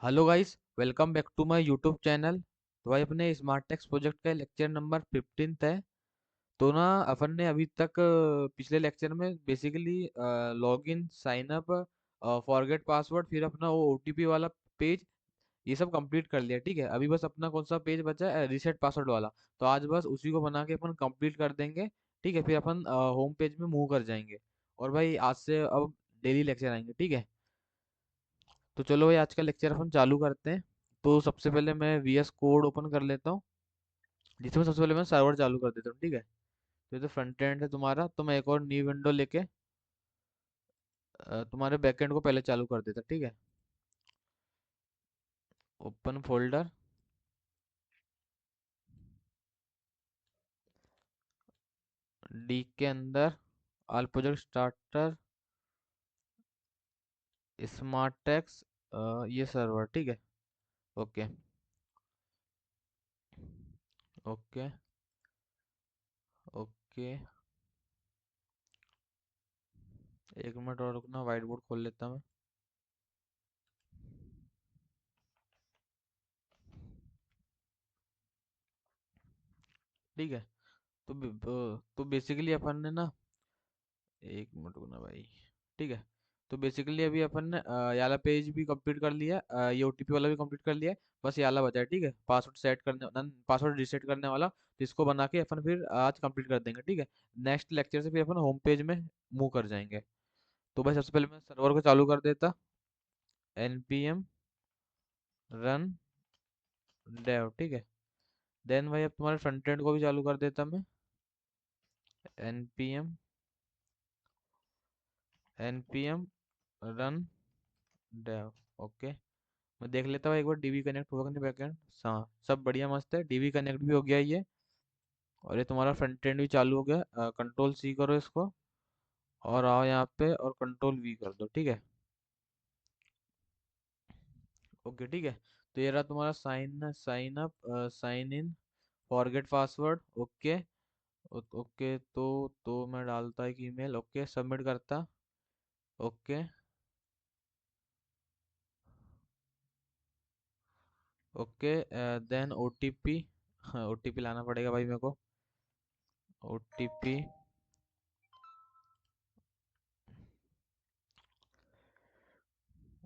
Hello guys, welcome back to my YouTube channel. तो भाई अपने स्मार्ट टेक्स प्रोजेक्ट का लेक्चर नंबर 15 है। तो ना अपन ने अभी तक पिछले लेक्चर में basically login, sign up, forget password, फिर अपना वो ओटीपी वाला पेज, ये सब कंप्लीट कर लिया। ठीक है, अभी बस अपना कौन सा पेज बचा है, रीसेट पासवर्ड वाला। तो आज बस उसी को बना के अपन कंप्लीट कर देंगे। ठीक है, फिर अपन होम पेज में मूव कर जाएंगे। और भाई आज से अब डेली लेक्चर आएंगे। ठीक है, तो चलो भाई आज का लेक्चर अपन चालू करते हैं। तो सबसे पहले मैं वीएस कोड ओपन कर लेता हूँ, जिसमें सबसे पहले मैं सर्वर चालू कर देता हूँ। ठीक है, तो ये तो फ्रंट एंड है तुम्हारा, तो मैं एक और न्यू विंडो लेके तुम्हारे बैकएंड को पहले चालू कर देता। ठीक है, ओपन फोल्डर, डी के अंदर all project starter, smart tex, ये सर्वर। ठीक है, ओके ओके ओके। एक मिनट और रुकना, वाइट बोर्ड खोल लेता मैं। ठीक है, तो बेसिकली अपन ने ना, एक मिनट रुकना भाई। ठीक है, तो बेसिकली अभी अपन ने ये वाला पेज भी कंप्लीट कर लिया, ये ओटीपी वाला भी कंप्लीट कर लिया है। बस ये वाला बचा है। ठीक है, पासवर्ड सेट करने, पासवर्ड रिसेट करने वाला, तो इसको बना के अपन फिर आज कंप्लीट कर देंगे। ठीक है, नेक्स्ट लेक्चर से फिर अपन होम पेज में मूव कर जाएंगे। तो भाई सबसे पहले मैं सर्वर को चालू कर देता, npm रन dev। ठीक है, देन भाई अब तुम्हारे फ्रंट एंड को भी चालू कर देता मैं, npm रन dev। ओके, मैं देख लेता हूँ एक बार डीबी कनेक्ट हुआ कि नहीं बैकएंड। हाँ, सब बढ़िया मस्त है, डीबी कनेक्ट भी हो गया ये। और ये तुम्हारा फ्रंट एंड भी चालू हो गया। कंट्रोल सी करो इसको, और आओ यहाँ पे और कंट्रोल वी कर दो। ठीक है, ओके। ठीक है, तो ये रहा तुम्हारा sign sign up, sign in, forget password. Okay okay, तो मैं डालता एक ईमेल, ओके सबमिट करता। Okay okay, then OTP, OTP लाना पड़ेगा भाई मेरे को। ओटीपी,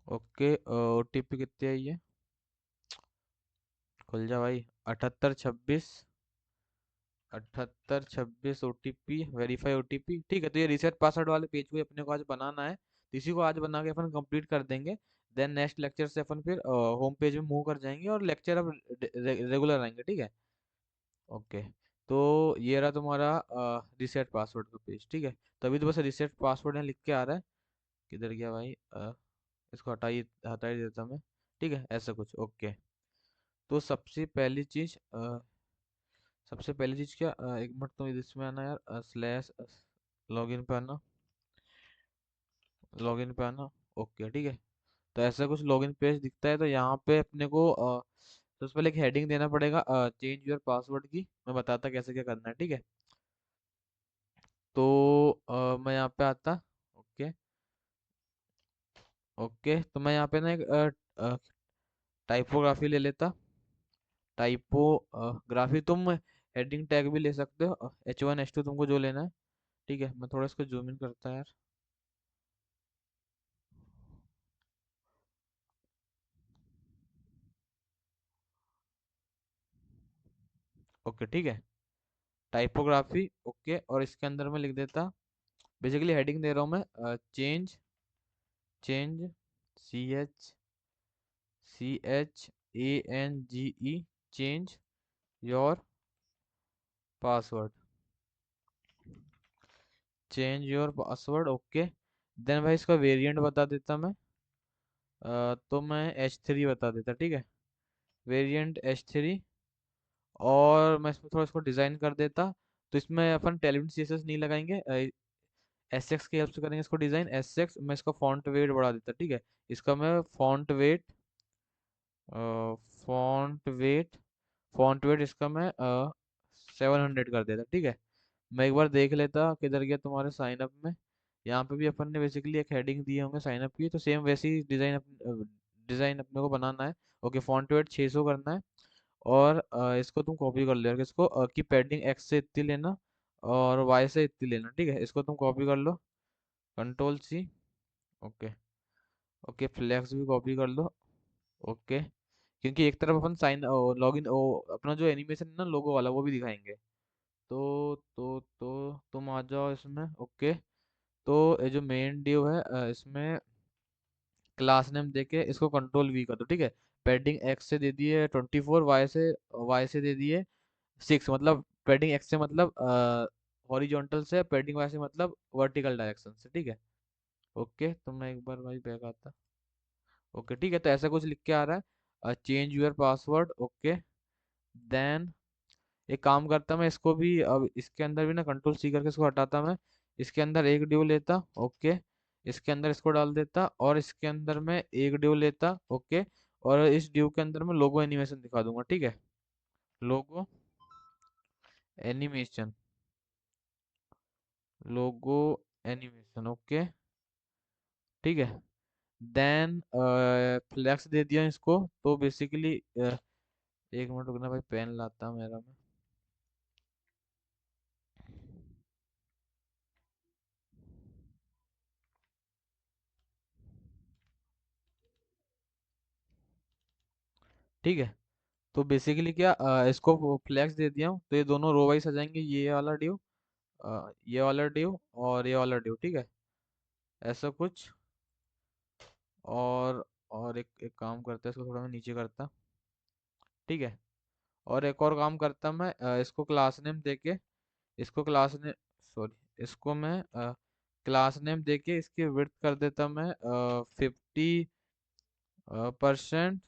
ओके ओटीपी कितनी आई है, खुल जा भाई। 78 26, 78 26 ओटीपी, वेरीफाई ओटीपी। ठीक है, तो ये रीसेट पासवर्ड वाले पेज को ही अपने को आज बनाना है, तो इसी को आज बना के अपन कंप्लीट कर देंगे। देन नेक्स्ट लेक्चर से अपन फिर होम पेज में मूव कर जाएंगे और लेक्चर अब रेगुलर आएंगे। ठीक है, ओके। तो ये रहा तुम्हारा रीसेट पासवर्ड का पेज। ठीक है, तभी तो बस रीसेट पासवर्ड यहाँ लिख के आ रहा है। किधर गया भाई, इसको हटा ही देता मैं। ठीक है, ऐसा कुछ। ओके, तो सबसे पहली चीज क्या, एक मिनट, तो इसमें आना यार, स्लैश लॉगिन पे आना, लॉगिन पे आना। ओके, ठीक है, तो ऐसा कुछ लॉगिन पेज दिखता है। तो यहाँ पे अपने को सबसे पहले एक हेडिंग देना पड़ेगा, चेंज योर पासवर्ड की। मैं बताता कैसे क्या करना है। ठीक है, तो मैं यहाँ पे आता। ओके ओके, तो मैं यहाँ पे ना एक टाइपोग्राफी ले लेता। टाइपोग्राफी, तुम हेडिंग टैग भी ले सकते हो, H1 H2 तुमको जो लेना है। ठीक है, मैं थोड़ा इसको जूम इन करता है यार। ओके, ठीक है, टाइपोग्राफी। ओके, और इसके अंदर मैं लिख देता, बेसिकली हेडिंग दे रहा हूँ मैं, change, change, CHENGE, change your password, change your password. Okay, then भाई इसका वेरिएंट बता देता मैं। तो मैं H3 बता देता। ठीक है, वेरिएंट H3। और मैं इसमें थोड़ा इसको डिज़ाइन कर देता। तो इसमें अपन टेलविन CSS नहीं लगाएंगे, SX की हेल्प से करेंगे इसको डिज़ाइन। SX, मैं इसका फॉन्ट वेट बढ़ा देता। ठीक है, इसका मैं फॉन्ट वेट फॉन्ट वेट इसका मैं 700 कर देता। ठीक है, मैं एक बार देख लेता किधर गया तुम्हारे साइन अप में। यहाँ पे भी अपन ने बेसिकली एक हेडिंग दी होंगे साइन अप की, तो सेम वैसी डिज़ाइन डिज़ाइन अपने को बनाना है। ओके, फॉन्ट वेट 600 करना है। और इसको तुम कॉपी कर लो इसको कि पैडिंग एक्स से इतनी लेना और वाई से इतनी लेना, ठीक है। इसको तुम कॉपी कर लो, control C. Okay. Okay, flex भी कॉपी कर लो। ओके, क्योंकि एक तरफ अपन साइन लॉगिन अपना जो एनिमेशन है ना लोगो वाला वो भी दिखाएंगे। तो तुम आ जाओ इसमें। ओके, तो ये जो मेन डिव है इसमें क्लास नेम देके इसको कंट्रोल वी कर दो, ठीक है। पैडिंग एक्स से दे दिए 24, वाई से दे दिए 6, मतलब पैडिंग एक्स से मतलब हॉरिजॉन्टल से, पैडिंग वाई से मतलब वर्टिकल डायरेक्शन से, ठीक है। ओके, तो मैं एक बार भाई बैक आता। ओके, ठीक है, तो ऐसा कुछ लिख के आ रहा है, change your password. Okay, then एक काम करता मैं इसको भी, अब इसके अंदर भी ना कंट्रोल सी करके इसको हटाता मैं। इसके अंदर एक ड्यू लेता। ओके, इसके अंदर इसको डाल देता और इसके अंदर मैं एक ड्यू लेता। ओके, और इस ड्यू के अंदर मैं लोगो एनिमेशन दिखा दूंगा, ठीक है। लोगो एनिमेशन, लोगो एनिमेशन। ओके, ठीक है। देन फ्लैक्स दे दिया इसको, तो बेसिकली एक मिनट रुकना भाई, पेन लाता मेरा मैं। ठीक है, तो बेसिकली क्या इसको फ्लैक्स दे दिया हूँ, तो ये दोनों रो वाइज आ जाएंगे, ये वाला ड्यू, ये वाला ड्यू और ये वाला ड्यू, ठीक है। ऐसा कुछ। और एक काम करता है, इसको थोड़ा मैं नीचे करता, ठीक है। और एक और काम करता मैं, इसको क्लास नेम देके, इसको क्लास ने सॉरी इसको मैं क्लास नेम देके इसकी विड्थ कर देता मैं 50%।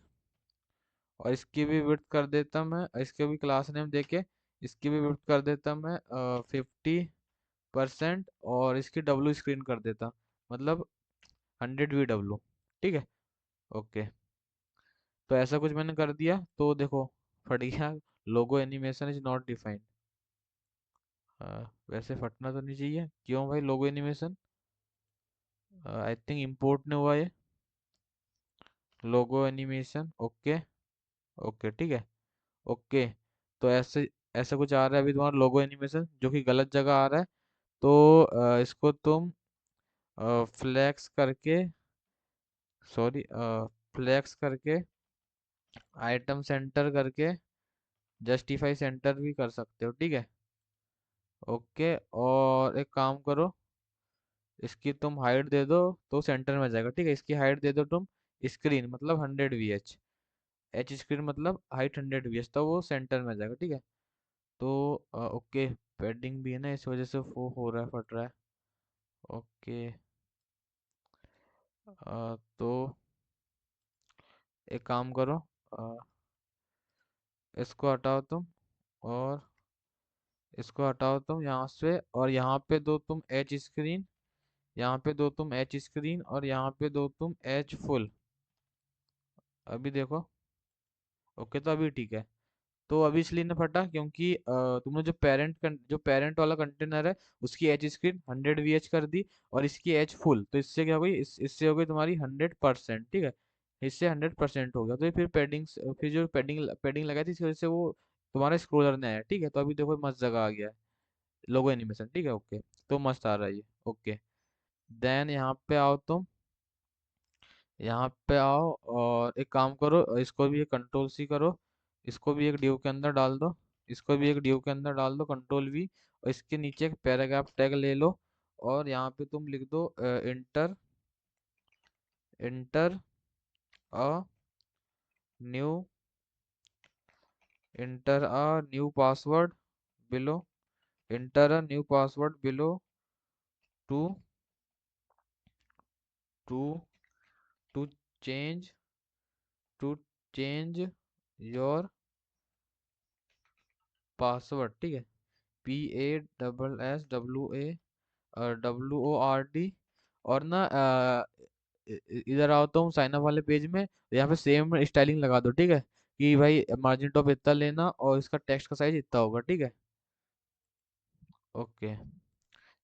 और इसकी भी विड्थ कर देता मैं, इसके भी क्लास नेम देके इसकी भी विड्थ कर देता मैं 50%। और इसकी डब्ल्यू स्क्रीन कर देता, मतलब 100 VW, ठीक है। ओके, तो ऐसा कुछ मैंने कर दिया, तो देखो फट गया, लोगो एनिमेशन इज नॉट डिफाइंड। वैसे फटना तो नहीं चाहिए, क्यों भाई लोगो एनिमेशन, आई थिंक इंपोर्ट नहीं हुआ ये लोगो एनिमेशन। ओके। ओके, ठीक है। ओके, तो ऐसे ऐसा कुछ आ रहा है अभी तुम्हारा लोगो एनिमेशन, जो कि गलत जगह आ रहा है। तो इसको तुम फ्लैक्स करके, सॉरी फ्लैक्स करके, आइटम सेंटर करके, जस्टिफाई सेंटर भी कर सकते हो, ठीक है। ओके, और एक काम करो, इसकी तुम हाइट दे दो तो सेंटर में जाएगा, ठीक है। इसकी हाइट दे दो तुम, स्क्रीन मतलब 100 VH, एच स्क्रीन मतलब हाइट 100 VH, तो वो सेंटर में जाएगा, ठीक है। तो ओके, पेडिंग भी है ना, इस वजह से वो हो रहा है, फट रहा है। ओके, तो एक काम करो, अ, इसको हटाओ तुम, और इसको हटाओ तुम यहाँ से, और यहाँ पे दो तुम एच स्क्रीन, यहाँ पे दो तुम एच स्क्रीन, और यहाँ पे दो तुम एच फुल। अभी देखो। ओके, तो अभी ठीक है। तो अभी इसलिए नहीं फटा क्योंकि तुमने जो पेरेंट वाला कंटेनर है उसकी एच स्क्रीन 100 VH कर दी, और इसकी एच फुल, तो इससे क्या हो गई, इससे हो गई तुम्हारी 100%, ठीक है। इससे 100% हो गया, तो ये फिर फिर जो पैडिंग लगाई थी इसकी वजह से वो तुम्हारा स्क्रोलर नहीं आया, ठीक है। तो अभी देखो मस्त जगह आ गया है लोगो एनिमेशन, ठीक है। ओके, तो मस्त आ रहा है ये। ओके, देन यहाँ पे आओ तुम, यहाँ पे आओ और एक काम करो, इसको भी कंट्रोल सी करो, इसको भी एक ड्यू के अंदर डाल दो, इसको भी एक ड्यू के अंदर डाल दो, कंट्रोल वी। और इसके नीचे एक पैराग्राफ टैग ले लो, और यहाँ पे तुम लिख दो enter enter a new enter a new password below, enter a new password below to to to change to change your password, ठीक है। PASSWAWORD। और ना इधर आओ तुम साइन अप वाले पेज में, यहाँ पे सेम स्टाइलिंग लगा दो, ठीक है। कि भाई मार्जिन टॉप इतना लेना और इसका टेक्स्ट का साइज इतना होगा, ठीक है। ओके,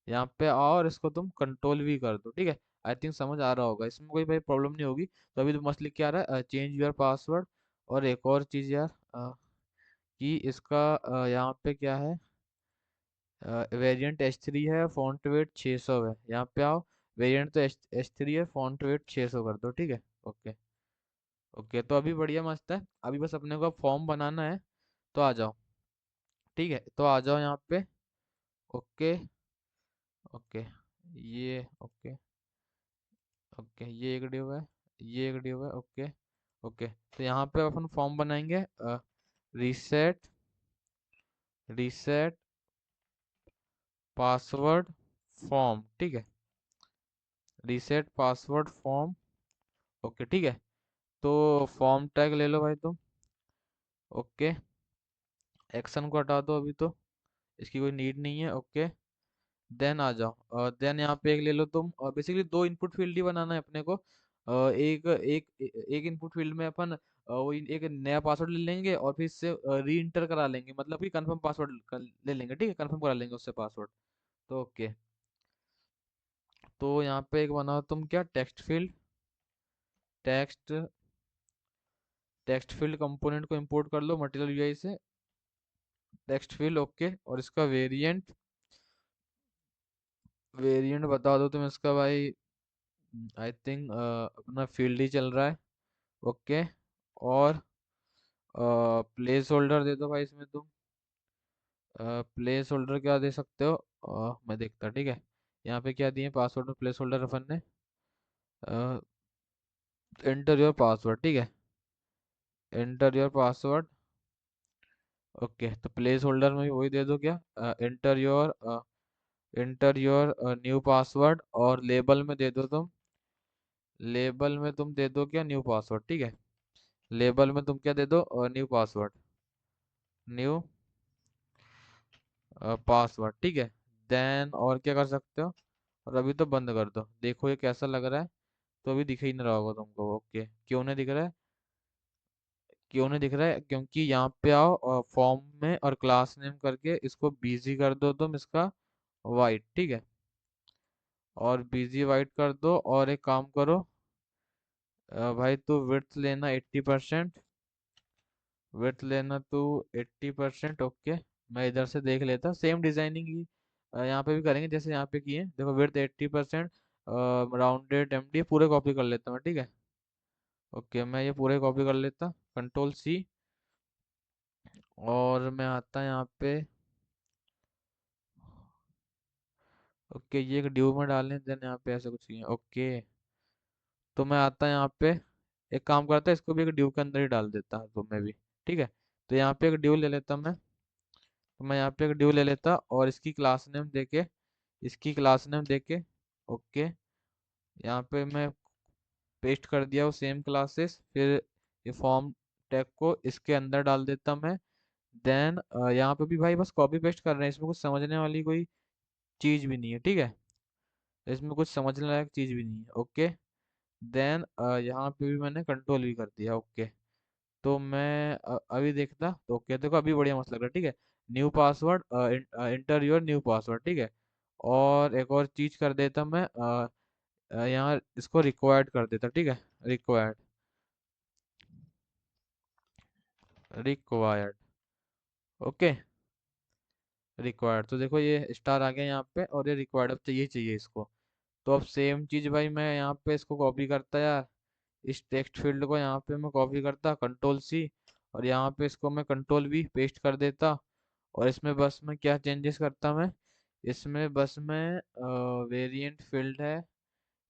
यहाँ पे आओ और इसको तुम कंट्रोल भी कर दो, ठीक है। आई थिंक समझ आ रहा होगा, इसमें कोई भाई प्रॉब्लम नहीं होगी। तो अभी तो मस्त लिख के आ रहा है चेंज योर पासवर्ड। और एक और चीज़ यार, कि इसका यहाँ पे क्या है, वेरिएंट H3 है, फॉन्ट वेट 600 है। यहाँ पे आओ, वेरिएंट तो H3 है, फॉन्ट वेट 600 कर दो, ठीक है। ओके। ओके, तो अभी बढ़िया मस्त है। अभी बस अपने को फॉर्म बनाना है, तो आ जाओ। ठीक है, तो आ जाओ यहाँ पे। ओके। ओके। ये ओके। ओके, ये एक डिव है, ये एक डिव है। ओके। ओके, तो यहाँ पे अपन फॉर्म बनाएंगे, रीसेट रीसेट पासवर्ड फॉर्म, ठीक है। Reset password form. ओके, ठीक है। तो फॉर्म टैग ले लो भाई तुम। ओके। एक्शन को हटा दो अभी, तो इसकी कोई नीड नहीं है। ओके। देन आ जाओ, देन यहाँ पे एक ले लो तुम। बेसिकली दो इनपुट फील्ड ही बनाना है अपने को। एक एक एक इनपुट फील्ड में अपन वो एक नया पासवर्ड ले लेंगे, और फिर इससे री इंटर करा लेंगे, मतलब कि कंफर्म पासवर्ड ले लेंगे, ठीक है, कंफर्म करा लेंगे उससे पासवर्ड। तो ओके। तो यहाँ पे एक बनाओ तुम, क्या, टेक्स्ट टेक्स्ट फील्ड कंपोनेंट को इंपोर्ट कर लो मटेरियल यूआई से। Text field, okay. और इसका वेरिएंट वेरिएंट बता दो तुम इसका भाई। आई थिंक अपना फील्ड ही चल रहा है। ओके। और प्लेस होल्डर दे दो भाई इसमें तुम। प्लेस होल्डर क्या दे सकते हो, मैं देखता, ठीक है। यहाँ पे क्या दिए पासवर्ड में प्लेस होल्डर अपन ने, एंटर योर पासवर्ड, ठीक है। Enter your password. ओके, तो प्लेस होल्डर में भी वही दे दो, क्या, एंटर योर न्यू पासवर्ड। और लेबल में दे दो तुम, लेबल में तुम दे दो क्या, न्यू पासवर्ड, ठीक है। लेबल में तुम क्या दे दो, न्यू पासवर्ड, न्यू पासवर्ड, ठीक है। देन और क्या कर सकते हो, और अभी तो बंद कर दो, देखो ये कैसा लग रहा है। तो अभी दिख ही नहीं रहा होगा तुमको। ओके, क्यों नहीं दिख रहा है, क्यों नहीं दिख रहा है, क्योंकि यहाँ पे आओ फॉर्म में, और क्लास नेम करके इसको बिजी कर दो तुम, इसका वाइट, ठीक है। और बिजी वाइट कर दो, और एक काम करो, भाई तू विड्थ लेना 80%, विड्थ लेना तू 80%। ओके, मैं इधर से देख लेता, सेम डिजाइनिंग ही यहाँ पे भी करेंगे जैसे यहाँ पे किए। देखो, विड्थ 80%, राउंडेड एमडी पूरे कॉपी कर लेता हूँ, ठीक है। ओके, मैं ये पूरे कॉपी कर लेता, कंट्रोल सी। और मैं आता यहाँ पे। ओके, ये एक ड्यू में डालें, देन यहाँ पे ऐसा कुछ नहीं है। ओके, तो मैं आता यहाँ पे, एक काम करता है, इसको भी एक ड्यू के अंदर ही डाल देता तो मैं भी, ठीक है। तो यहाँ पे एक ड्यू ले लेता मैं। तो मैं यहाँ पे एक ड्यू ले लेता, और इसकी क्लास नेम देके, इसकी क्लास नेम देके, ओके, यहाँ पे मैं पेस्ट कर दिया वो सेम क्लासेस। फिर ये फॉर्म टैग को इसके अंदर डाल देता मैं। देन यहाँ पे भी भाई बस कॉपी पेस्ट कर रहे हैं, इसमें कुछ समझने वाली कोई चीज़ भी नहीं है, ठीक है। इसमें कुछ समझने लायक चीज़ भी नहीं है। ओके। देन यहाँ पे भी मैंने कंट्रोल भी कर दिया। ओके, तो मैं अभी देखता, तो ओके, देखो अभी बढ़िया मस्त लग रहा है, ठीक है। New password, inter your new password, ठीक है। और एक और चीज कर देता मैं, यहाँ इसको रिक्वायर्ड कर देता, ठीक है। Required, required. ओके, रिक्वायर्ड, तो देखो ये स्टार आ गया यहाँ पे, और ये रिक्वायर्ड अब चाहिए चाहिए इसको। तो अब सेम चीज भाई मैं यहाँ पे इसको कॉपी करता यार, इस टेक्स्ट फील्ड को यहाँ पे मैं कॉपी करता, कंट्रोल सी। और यहाँ पे इसको मैं कंट्रोल वी पेस्ट कर देता। और इसमें बस मैं क्या चेंजेस करता मैं, इसमें बस मैं वेरिएंट फील्ड है,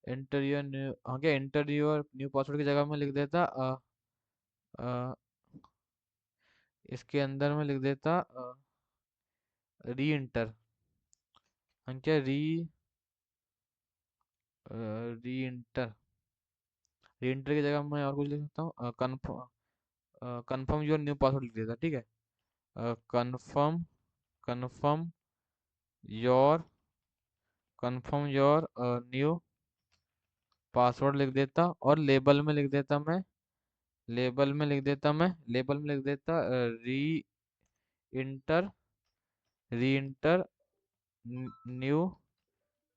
एंटर योर न्यू, हाँ क्या, एंटर योर न्यू पासवर्ड की जगह में लिख देता, अ, इसके अंदर में लिख देता री इंटर, हाँ क्या, री इंटर, री इंटर की जगह मैं और कुछ लिख सकता हूँ, कन्फर्म योर न्यू पासवर्ड लिख देता, ठीक है। Confirm confirm your confirm your new password लिख देता। और लेबल में लिख देता मैं, लेबल में लिख देता री इंटर, री इंटर न्यू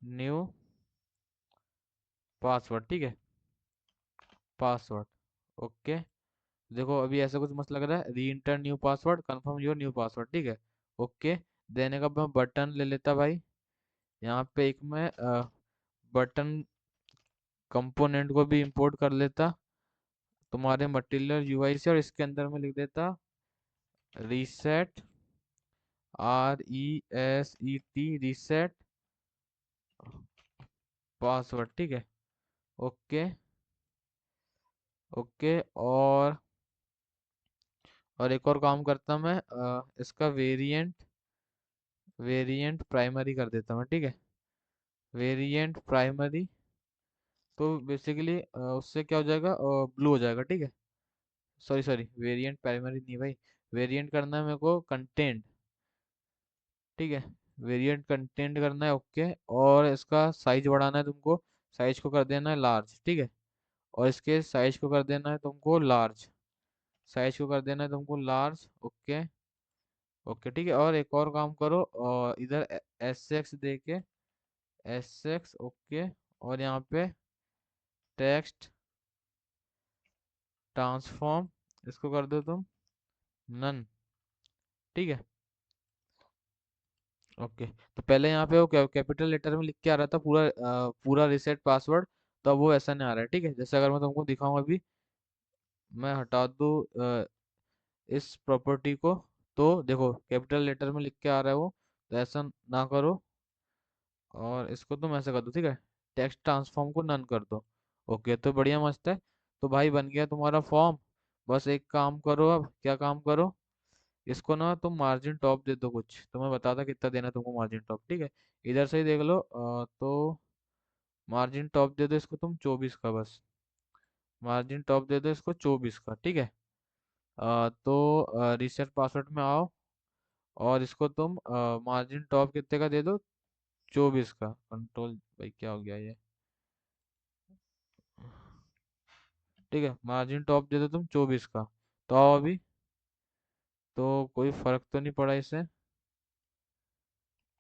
न्यू पासवर्ड, ठीक है, पासवर्ड। ओके, देखो अभी ऐसा कुछ मस्त लग रहा है, री inter new password, confirm your new password, ठीक है। ओके, देने का मैं बटन ले लेता भाई। यहाँ पे एक मैं बटन कंपोनेंट को भी इंपोर्ट कर लेता तुम्हारे मटेरियल यूआई से, और इसके अंदर मैं लिख देता रीसेट, RESET, रीसेट पासवर्ड, ठीक है। ओके, ओके, और एक और काम करता मैं, इसका वेरिएंट प्राइमरी कर देता मैं, ठीक है। वेरिएंट प्राइमरी, तो बेसिकली उससे क्या हो जाएगा, ब्लू हो जाएगा, ठीक है। सॉरी सॉरी, वेरिएंट प्राइमरी नहीं भाई, वेरिएंट करना है मेरे को कंटेंट, ठीक है। वेरिएंट कंटेंट करना है, ओके। और इसका साइज बढ़ाना है तुमको, साइज को कर देना है लार्ज, ठीक है। और इसके साइज को कर देना है तुमको लार्ज, साइज को कर देना है तुमको लार्ज, ओके। ओके, ठीक है, और एक और काम करो, इधर SX दे के, SX, ओके। और यहाँ पे टेक्स्ट ट्रांसफॉर्म, इसको कर दो तुम नन, ठीक है। ओके, तो पहले यहाँ पे वो कैपिटल लेटर में लिख के आ रहा था पूरा पूरा रिसेट पासवर्ड, तो अब वो ऐसा नहीं आ रहा है, ठीक है। जैसे अगर मैं तुमको दिखाऊं अभी, मैं हटा दूँ इस प्रॉपर्टी को, तो देखो कैपिटल लेटर में लिख के आ रहा है वो, तो ऐसा ना करो, और इसको तुम ऐसे कर दो, ठीक है। टेक्स्ट ट्रांसफॉर्म को नन कर दो। ओके, तो बढ़िया मस्त है। तो भाई बन गया तुम्हारा फॉर्म। बस एक काम करो, अब क्या काम करो, इसको ना तुम मार्जिन टॉप दे दो कुछ, तो मैं बताता कितना देना है तुमको मार्जिन टॉप, ठीक है। इधर से ही देख लो, तो मार्जिन टॉप दे दो इसको तुम 24 का, बस मार्जिन टॉप दे दो इसको 24 का, ठीक है। तो रीसेट पासवर्ड में आओ, और इसको तुम मार्जिन टॉप कितने का दे दो, 24 का। कंट्रोल भाई, क्या हो गया ये, ठीक है, मार्जिन टॉप दे दो तुम 24 का। तो आओ अभी, तो कोई फर्क तो नहीं पड़ा इससे।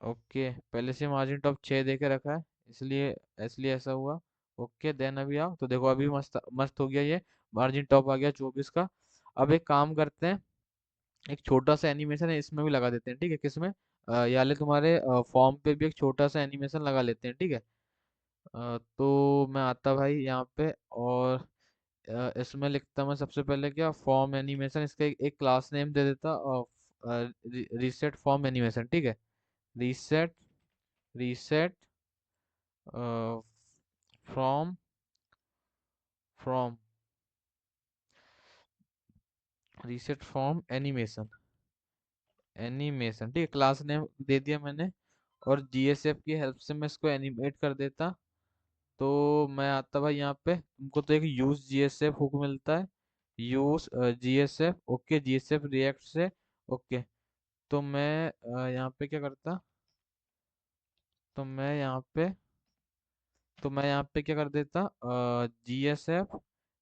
ओके, पहले से मार्जिन टॉप 6 दे के रखा है, इसलिए इसलिए ऐसा हुआ। ओके, देन अभी आओ, तो देखो अभी मस्त मस्त हो गया ये, मार्जिन टॉप आ गया 24 का। अब एक काम करते हैं, एक छोटा सा एनिमेशन है इसमें भी लगा देते हैं, ठीक है। किसमें, याले तुम्हारे फॉर्म पे भी एक छोटा सा एनिमेशन लगा लेते हैं, ठीक है। तो मैं आता भाई यहाँ पे, और इसमें लिखता मैं सबसे पहले क्या, फॉर्म एनिमेशन, इसका एक क्लास नेम दे देता, रीसेट फॉर्म एनिमेशन, ठीक है। Reset reset from from reset form animation, animation, ठीक है, क्लास नेम दे दिया मैंने। और GSF की हेल्प से मैं इसको एनिमेट कर देता। तो मैं आता भाई यहाँ पे, तुमको तो एक यूज GSF हुक मिलता है, use GSF, okay, GSF react से, ओके। तो मैं यहाँ पे क्या करता, तो मैं यहाँ पे तो मैं यहाँ पे क्या कर देता, GSF,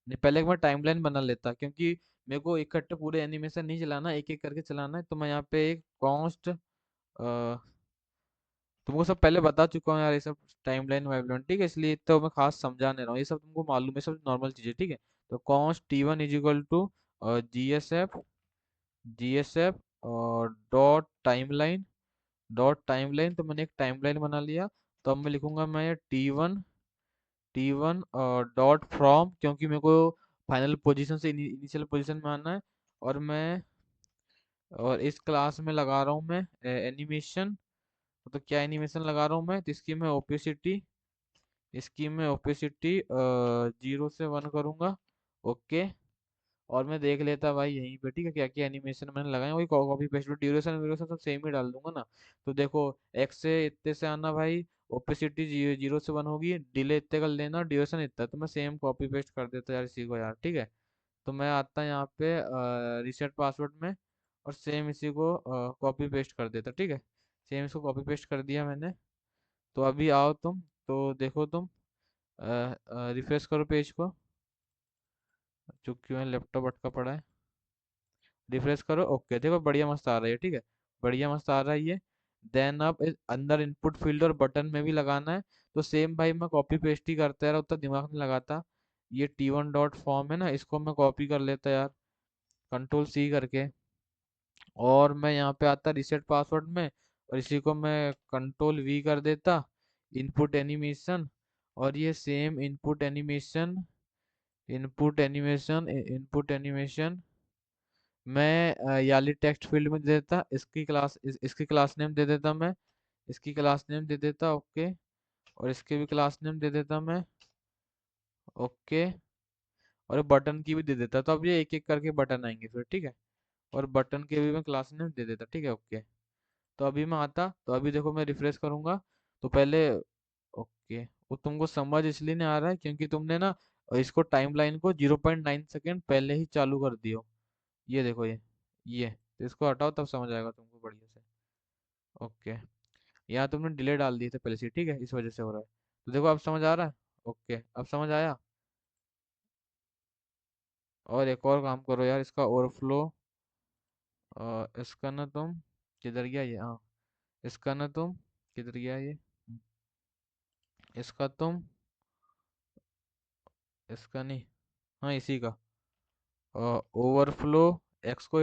नहीं, पहले एक बार टाइमलाइन बना लेता, क्योंकि मेरे को इकट्ठे पूरे एनिमेशन नहीं चलाना, एक एक करके चलाना है। तो मैं यहाँ पे एक कॉन्स्ट, तुमको सब पहले बता चुका हूँ यार ये सब, टाइमलाइन वाइमलाइन, ठीक है, इसलिए तो मैं खास समझा नहीं रहा हूँ, ये सब तुमको मालूम है, सब नॉर्मल चीज़ें, ठीक है। तो const T1 is equal to GSF और डॉट टाइमलाइन, तो मैंने एक टाइमलाइन बना लिया। तो अब मैं लिखूंगा मैं T1 डॉट फ्रॉम, क्योंकि मेरे को फाइनल पोजीशन से इनिशियल पोजीशन में आना है। और मैं, और इस क्लास में लगा रहा हूँ मैं एनिमेशन, तो क्या एनिमेशन लगा रहा हूँ मैं, तो इसकी मैं ओपेसिटी 0 से 1 करूँगा, ओके। और मैं देख लेता भाई यहीं पे, ठीक है, क्या क्या एनिमेशन मैंने लगाए, वही कॉपी पेस्ट, ड्यूरेशन व्यूरेशन सब सेम ही डाल दूंगा ना। तो देखो, एक्स से इतने से आना भाई, ओपेसिटी 0 से 1 होगी, डिले इतने कर लेना, ड्यूरेशन इतना, तो मैं सेम कॉपी पेस्ट कर देता यार इसी को यार, ठीक है। तो मैं आता यहाँ पे रीसेट पासवर्ड में, और सेम इसी को कॉपी पेस्ट कर देता, ठीक है। सेम इसको कॉपी पेस्ट कर दिया मैंने। तो अभी आओ तुम, तो देखो तुम, रिफ्रेश करो पेज को, चूंकि मैं लैपटॉप अटका पड़ा है। रिफ्रेश करो, ओके, देखो बढ़िया मस्त आ रहा है, ठीक है, बढ़िया मस्त आ रहा है ये। देन अब अंदर इनपुट फील्ड और बटन में भी लगाना है। तो सेम भाई मैं कॉपी पेस्ट ही करता रहा, उतना दिमाग नहीं लगाता। ये T1 डॉट फॉर्म है ना, इसको मैं कॉपी कर लेता यार, कंट्रोल C करके। और मैं यहाँ पे आता रिसेट पासवर्ड में, और इसी को मैं कंट्रोल V कर देता, इनपुट एनिमेशन। और ये सेम इनपुट एनिमेशन मैं याली टेक्स्ट फील्ड में दे देता, इसकी क्लास नेम दे देता मैं, इसकी क्लास नेम दे देता, ओके। और इसके भी क्लास नेम दे देता मैं, ओके। और बटन की भी दे देता, तो अब ये एक एक करके बटन आएंगे फिर, ठीक है। और बटन के भी मैं क्लास नेम दे देता, ठीक है, ओके। तो अभी मैं आता, तो अभी देखो मैं रिफ्रेश करूंगा, तो पहले, ओके। वो तुमको समझ इसलिए नहीं आ रहा है क्योंकि तुमने ना इसको टाइमलाइन को 0.9 सेकेंड पहले ही चालू कर दियो। ये देखो ये तो इसको हटाओ, तब समझ आएगा तुमको बढ़िया से, ओके। यहाँ तुमने डिले डाल दिए थे पहले से, ठीक है, इस वजह से हो रहा है। तो देखो अब समझ आ रहा है, ओके, अब समझ आया। और एक और काम करो यार, इसका ओवरफ्लो, इसका ना तुम, किधर गया ये, हाँ, इसका ना तुम, किधर गया ये, इसका तुम, इसका नहीं, हाँ इसी का, ओवरफ्लो, एक्स को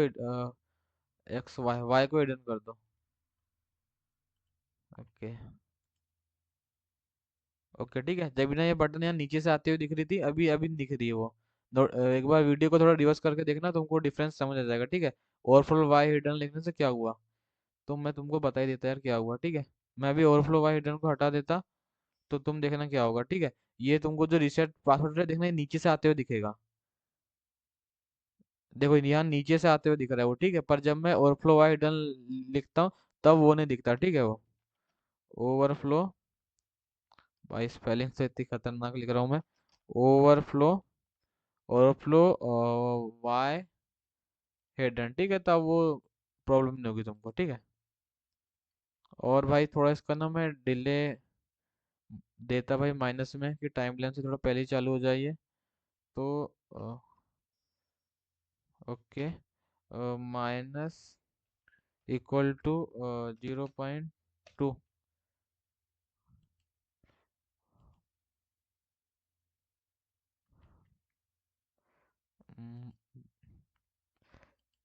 एक्स वाई वाई को हिडन कर दो, ओके। ओके ठीक है, जब भी ना ये बटन यहाँ नीचे से आते हुए दिख रही थी, अभी अभी नहीं दिख रही है वो। एक बार वीडियो को थोड़ा रिवर्स करके देखना, तुमको डिफरेंस समझ आ जाएगा, ठीक है। ओवरफ्लो वाई हिडन लिखने से क्या हुआ, तो मैं तुमको बता ही देता यार क्या हुआ, ठीक है। मैं अभी ओवरफ्लो वाई हिडन को हटा देता, तो तुम देखना क्या होगा, ठीक है। ये तुमको जो रिसेट पासवर्ड है देखना, ये नीचे से आते हुए दिखेगा। देखो यहाँ नीचे से आते हुए दिख रहा है वो, ठीक है। पर जब मैं ओवरफ्लो वाई हिडन लिखता हूँ, तब वो नहीं दिखता, ठीक है। वो ओवरफ्लो, भाई स्पेलिंग से इतनी खतरनाक लिख रहा हूँ मैं, ओवरफ्लो, ओवरफ्लो वाई हिडन, ठीक है, तब वो प्रॉब्लम नहीं होगी तुमको, ठीक है। और भाई थोड़ा इसका ना मैं डिले देता भाई माइनस में, कि टाइम लाइन से थोड़ा पहले ही चालू हो जाइए। तो okay, minus equal to 0.2,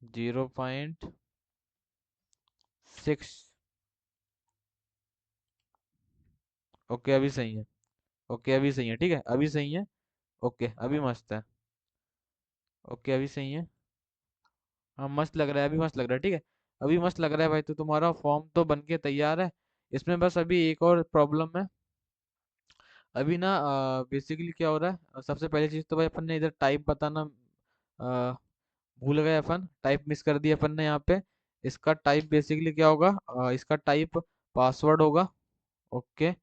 0.6। Okay अभी सही है, ओके अभी सही है, ठीक है, अभी सही है, ओके अभी मस्त है, ओके अभी सही है। हाँ मस्त लग रहा है, अभी मस्त लग रहा है, ठीक है। अभी मस्त लग रहा है भाई, तो तुम्हारा फॉर्म तो बन के तैयार है। इसमें बस अभी एक और प्रॉब्लम है। अभी ना बेसिकली क्या हो रहा है, सबसे पहली चीज़ तो भाई अपन ने इधर टाइप बताना भूल गए, अपन टाइप मिस कर दिया अपन ने यहाँ पे। इसका टाइप बेसिकली क्या होगा, इसका टाइप पासवर्ड होगा, ओके।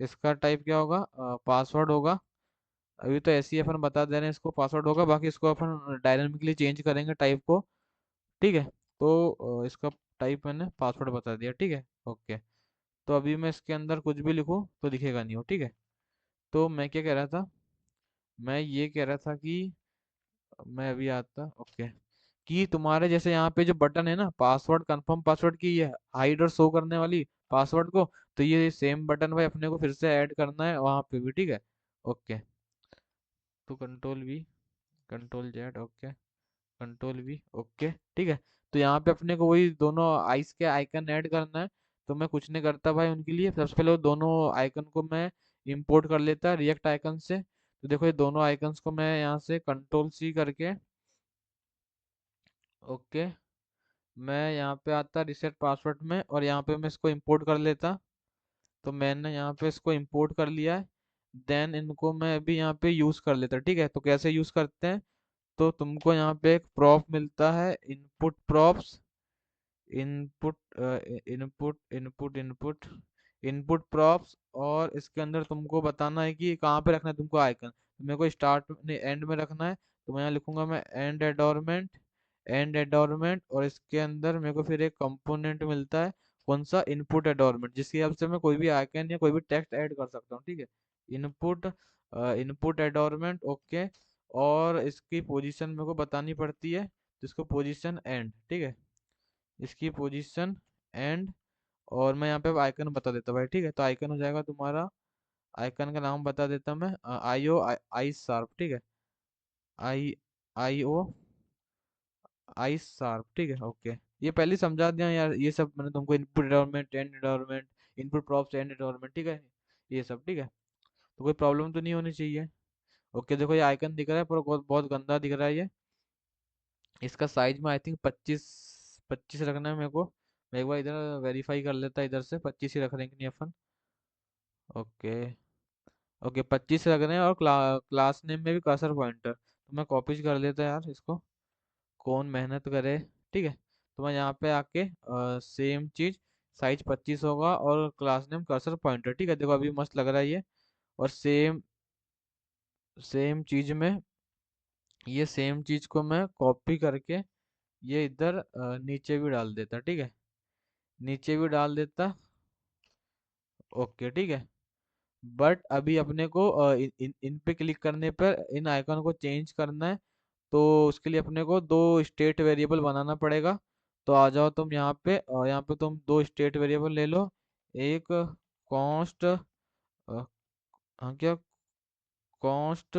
इसका टाइप क्या होगा, पासवर्ड होगा। अभी तो ऐसे ही अपन बता दे रहे हैं, इसको पासवर्ड होगा, बाकी इसको अपन डायनामिकली चेंज करेंगे टाइप को, ठीक है। तो इसका टाइप मैंने पासवर्ड बता दिया, ठीक है, ओके। तो अभी मैं इसके अंदर कुछ भी लिखूं तो दिखेगा नहीं हो, ठीक है। तो मैं क्या कह रहा था, मैं ये कह रहा था कि मैं अभी आता, ओके, कि तुम्हारे जैसे यहाँ पे जो बटन है ना, पासवर्ड कंफर्म पासवर्ड की, ये हाइड और शो करने वाली पासवर्ड को, तो ये सेम बटन भाई अपने को फिर से ऐड करना है वहां पे भी, ठीक है, ओके। तो control V, control Z, okay, control V, okay, ठीक है। तो यहाँ पे अपने को वही दोनों आइस के आइकन ऐड करना है। तो मैं कुछ नहीं करता भाई उनके लिए, सबसे पहले वो दोनों आइकन को मैं इंपोर्ट कर लेता रिएक्ट आइकन से। तो देखो ये दोनों आइकन्स को मैं यहाँ से कंट्रोल C करके, ओके, मैं यहाँ पे आता रिसेट पासवर्ड में, और यहाँ पे मैं इसको इंपोर्ट कर लेता। तो मैंने यहाँ पे इसको इंपोर्ट कर लिया है। देन इनको मैं अभी यहाँ पे यूज़ कर लेता, ठीक है। तो कैसे यूज़ करते हैं, तो तुमको यहाँ पे एक प्रॉप मिलता है, input props, input input input input input props. और इसके अंदर तुमको बताना है कि कहाँ पे रखना है तुमको आइकन। मेरे को स्टार्ट नहीं एंड में रखना है, तो मैं यहाँ लिखूंगा मैं एंड एडोरमेंट। और इसके अंदर मेरे को फिर एक कंपोनेंट मिलता है, कौन सा, इनपुट एडोरमेंट, जिसकी हेल्प से मैं कोई भी आइकन या कोई भी टेक्स्ट ऐड कर सकता हूँ, ठीक है। Input input adornment, okay. और इसकी पोजीशन मेरे को बतानी पड़ती है, तो इसको पोजीशन एंड, ठीक है, इसकी पोजीशन एंड। और मैं यहाँ पे आइकन बता देता हूँ भाई, ठीक है। तो आइकन हो जाएगा तुम्हारा, आइकन का नाम बता देता मैं, आई ओ, आई शार्प, ठीक है। आई, आई ओ, आई शार्प, ठीक है, ओके। ये पहले ही समझा दिया यार, ये सब मैंने तुमको, input environment, and environment, input props, and environment, ठीक है, ये सब, ठीक है। तो कोई प्रॉब्लम तो नहीं होनी चाहिए। ओके, देखो ये आइकन दिख रहा है पर बहुत बहुत गंदा दिख रहा है ये। इसका साइज में आई थिंक 25, 25 रखना है मेरे को। मैं एक बार इधर वेरीफाई कर लेता, इधर से 25 ही रख रहे हैं कि नहीं अपन। ओके, ओके 25 रख रहे हैं, और क्लास नेम में भी कर्सर पॉइंटर, तो मैं कॉपी कर लेता यार इसको, कौन मेहनत करे, ठीक है। तो मैं यहाँ पे आके सेम चीज, साइज 25 होगा और क्लास नेम कर्सर पॉइंटर, ठीक है। देखो अभी मस्त लग रहा है ये। और सेम सेम चीज में, ये सेम चीज को मैं कॉपी करके ये इधर नीचे भी डाल देता, ठीक है, नीचे भी डाल देता। ओके, ठीक है। बट अभी अपने को इन पे क्लिक करने पर इन आइकन को चेंज करना है, तो उसके लिए अपने को दो स्टेट वेरिएबल बनाना पड़ेगा। तो आ जाओ तुम यहाँ पे, यहाँ पे तुम दो स्टेट वेरिएबल ले लो। एक कॉन्स्ट, हाँ क्या, const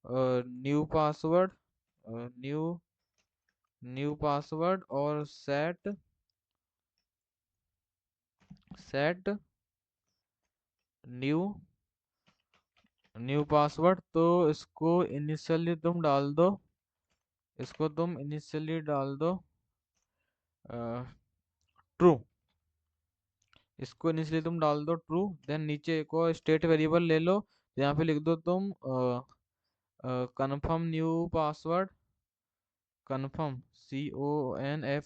new password, new new password, और set, set new, new password. तो इसको इनिशियली तुम डाल दो, इसको तुम इनिशियली डाल दो ट्रू, इसको इनिशियली तुम डाल दो ट्रू। देन नीचे एक और स्टेट वेरिएबल ले लो, यहाँ पे लिख दो तुम confirm new password, confirm, CONFIRM,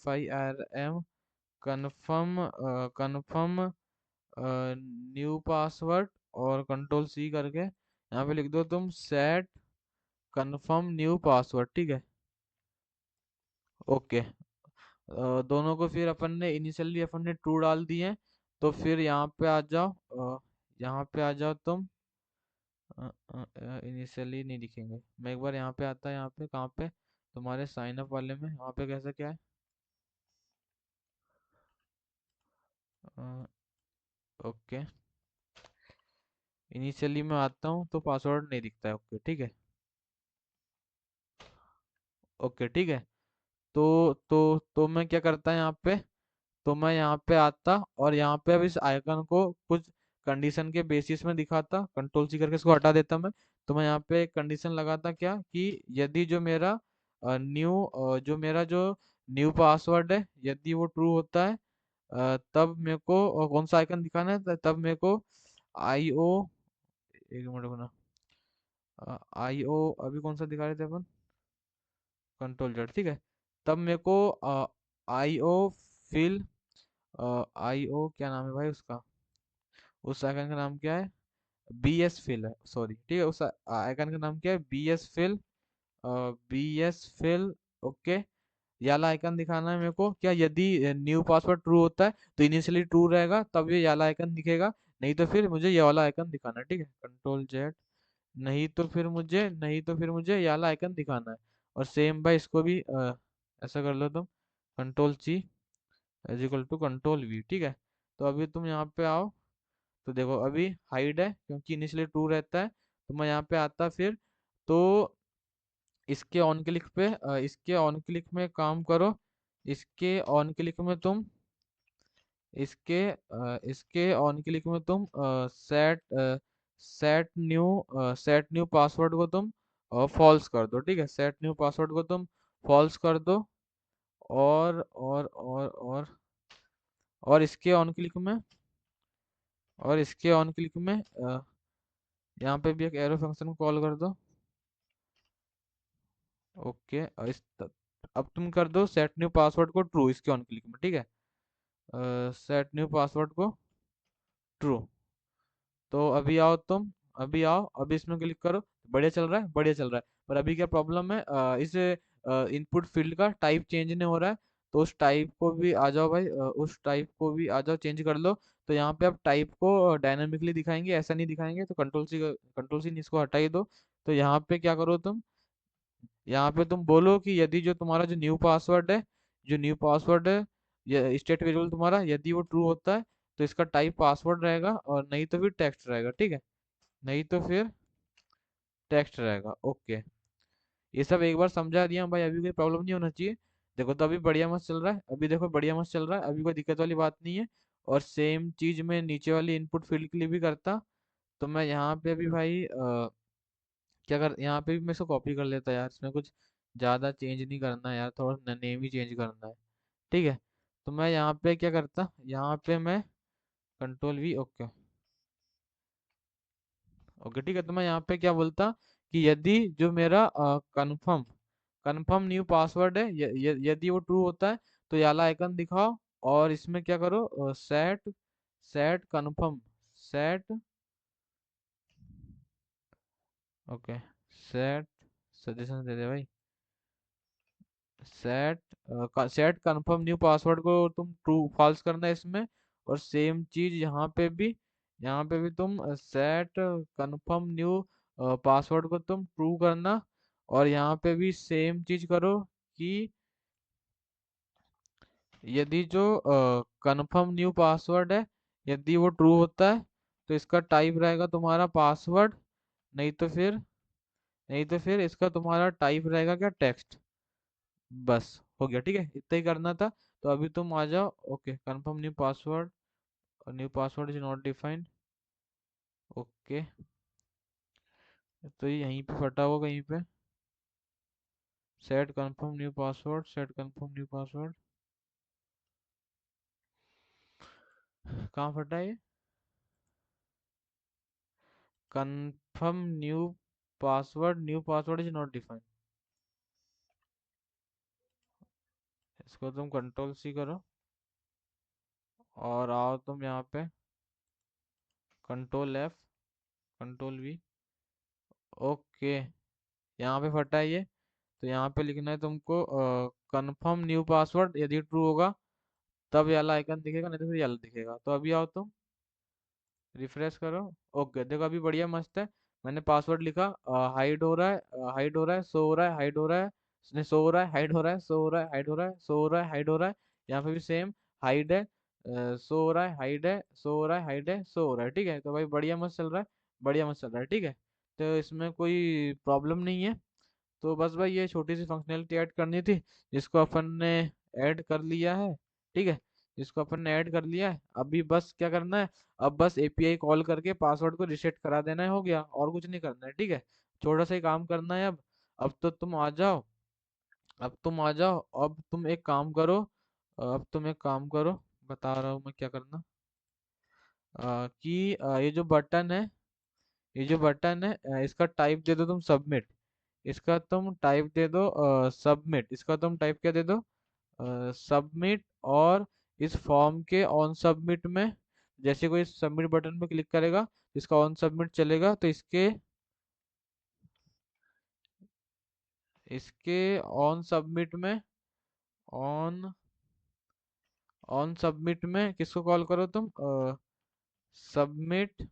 confirm, confirm new password, और कंट्रोल C करके यहाँ पे लिख दो तुम सेट कन्फर्म न्यू पासवर्ड, ठीक है, ओके। दोनों को फिर अपन ने इनिशियली अपन ने ट्रू डाल दिए। तो फिर यहाँ पे आ जाओ, यहाँ पे आ जाओ तुम, इनिशियली नहीं दिखेंगे, मैं एक बार यहाँ पे आता, यहाँ पे कहाँ पे, तुम्हारे साइन अप वाले में, वहाँ पे कैसा क्या है, ओके, इनिशियली मैं आता हूँ तो पासवर्ड नहीं दिखता है, ओके, ठीक है, ओके, ठीक है। तो मैं क्या करता है यहाँ पे, तो मैं यहाँ पे आता और यहाँ पे अब इस आइकन को कुछ कंडीशन के बेसिस में दिखाता, कंट्रोल सी करके इसको हटा देता मैं। तो मैं यहाँ पे एक कंडीशन लगाता क्या, कि यदि जो मेरा जो मेरा जो न्यू पासवर्ड है, यदि वो ट्रू होता है, तब मेरे को कौन सा आइकन दिखाना है, तब मेरे को IO, एक मिनट बना, IO अभी कौन सा दिखा रहे थे अपन, कंट्रोल जेड, ठीक है। तब मेरे को IO फिल, IO क्या नाम है भाई उसका, उस आइकन का नाम क्या है, BS फिल है, सॉरी, ठीक है, उस आइकन का नाम क्या है, BS fill, BS fill, okay. ये वाला आइकन दिखाना है मेरे को, क्या यदि न्यू पासवर्ड ट्रू होता है तो इनिशियली ट्रू रहेगा, तब ये वाला आइकन दिखेगा, नहीं तो फिर मुझे ये वाला आइकन दिखाना है, ठीक है, कंट्रोल जेड। नहीं तो फिर मुझे ये वाला आइकन दिखाना है। और सेम भाई इसको भी ऐसा कर लो तुम, control C is equal to control V, ठीक है। तो अभी तुम यहाँ पे आओ, तो देखो अभी हाइड है क्योंकि इनिशियली ट्रू रहता है। तो मैं यहाँ पे आता फिर, तो इसके ऑन क्लिक पे, इसके ऑन क्लिक में काम करो, इसके ऑन क्लिक में तुम, इसके ऑन क्लिक में तुम सेट, सेट न्यू पासवर्ड को तुम फॉल्स कर दो, ठीक है, सेट न्यू पासवर्ड को तुम फॉल्स कर दो। और इसके ऑन क्लिक में, और इसके ऑन क्लिक में यहाँ पे भी एक एरो फंक्शन को कॉल कर दो, ओके। अब तुम कर दो सेट न्यू पासवर्ड को ट्रू इसके ऑन क्लिक में, ठीक है, सेट न्यू पासवर्ड को ट्रू। तो अभी आओ तुम, अभी आओ, अभी इसमें क्लिक करो, बढ़िया चल रहा है, बढ़िया चल रहा है। पर अभी क्या प्रॉब्लम है, इस इनपुट फील्ड का टाइप चेंज नहीं हो रहा है। तो उस टाइप को भी आ जाओ भाई, उस टाइप को भी आ जाओ, चेंज कर लो। तो यहाँ पे अब टाइप को डायनामिकली दिखाएंगे, ऐसा नहीं दिखाएंगे, तो कंट्रोल सी इसको हटा ही दो। तो यहाँ पे क्या करो तुम, यहाँ पे तुम बोलो कि यदि जो तुम्हारा जो न्यू पासवर्ड है, जो न्यू पासवर्ड है, ये स्टेट वेरिएबल तुम्हारा यदि वो ट्रू होता है तो इसका टाइप पासवर्ड रहेगा, और नहीं तो फिर टेक्स्ट रहेगा, ठीक है, नहीं तो फिर टेक्स्ट रहेगा। ओके, ये सब एक बार समझा दिया भाई, अभी कोई प्रॉब्लम नहीं होना चाहिए। देखो तो अभी बढ़िया मस्त चल रहा है, अभी देखो बढ़िया मस्त चल रहा है, अभी कोई दिक्कत वाली बात नहीं है। और सेम चीज मैं नीचे वाली इनपुट फील्ड के लिए भी करता। तो मैं यहाँ पे भी भाई क्या कर, यहाँ पे भी मैं इसको कॉपी कर लेता यार, इसमें कुछ ज़्यादा चेंज नहीं करना है यार, थोड़ा नेम ही चेंज करना है, ठीक है। तो मैं यहाँ पे क्या करता, यहाँ पे मैं कंट्रोल वी, ओके ओके ठीक है। तो मैं यहाँ पे क्या बोलता कि यदि जो मेरा कंफर्म कंफर्म न्यू पासवर्ड है, यदि वो ट्रू होता है तो ये वाला आइकन दिखाओ, और इसमें क्या करो, set set confirm set, okay set, suggestion दे दे भाई, set set confirm new password को तुम ट्रू फॉल्स करना है इसमें। और सेम चीज यहाँ पे भी तुम सेट कंफर्म न्यू पासवर्ड को तुम ट्रू करना। और यहाँ पे भी सेम चीज करो कि यदि जो कंफर्म न्यू पासवर्ड है, यदि वो ट्रू होता है तो इसका टाइप रहेगा तुम्हारा पासवर्ड, नहीं तो फिर इसका तुम्हारा टाइप रहेगा क्या, टेक्स्ट। बस हो गया, ठीक है, इतना ही करना था। तो अभी तुम आ जाओ, okay confirm new password is not defined, okay. तो ये यहीं पे फटा हुआ कहीं पे, सेट कंफर्म न्यू पासवर्ड, कहाँ फटा है ये, confirm new password is not defined. इसको तुम कंट्रोल सी करो, और आओ तुम यहाँ पे control F, control we, okay. यहाँ पे फटा है ये, तो यहाँ पे लिखना है तुमको कंफर्म न्यू पासवर्ड, यदि ट्रू होगा तब ये वाला आइकन दिखेगा, नहीं तो फिर ये वाला दिखेगा। तो अभी आओ तुम रिफ्रेश करो, ओके देखो अभी बढ़िया मस्त है। मैंने पासवर्ड लिखा, हाइड हो रहा है, हाइड हो रहा है, सो हो रहा है, हाइड हो रहा है, नहीं सो हो रहा है, हाइड हो रहा है, सो हो रहा है, हाइड हो रहा है, सो हो रहा है, हाइड हो रहा है। यहाँ पे भी सेम, हाइड है, सो हो रहा है, हाइड है, सो हो रहा है, हाइड है, सो हो रहा है, ठीक है। तो भाई बढ़िया मस्त चल रहा है, बढ़िया मस्त चल रहा है, ठीक है। तो इसमें कोई प्रॉब्लम नहीं है। तो बस भाई ये छोटी सी फंक्शनैलिटी ऐड करनी थी, जिसको अपन ने ऐड कर लिया है, ठीक है, जिसको अपन ने ऐड कर लिया है। अभी बस क्या करना है, अब बस एपीआई कॉल करके पासवर्ड को रिसेट करा देना है, हो गया, और कुछ नहीं करना है, ठीक है। छोटा सा ही काम करना है अब। अब तो तुम आ जाओ, अब तुम आ जाओ, अब तुम एक काम करो, अब तुम एक काम करो, बता रहा हूँ मैं क्या करना, कि ये जो बटन है, इसका टाइप दे दो तुम सबमिट, इसका तुम टाइप दे दो सबमिट, इसका तुम टाइप क्या दे दो, सबमिट। और इस फॉर्म के ऑन सबमिट में, जैसे कोई सबमिट बटन पे क्लिक करेगा, इसका ऑन सबमिट चलेगा, तो इसके ऑन सबमिट में, ऑन ऑन सबमिट में किसको कॉल करो तुम, सबमिट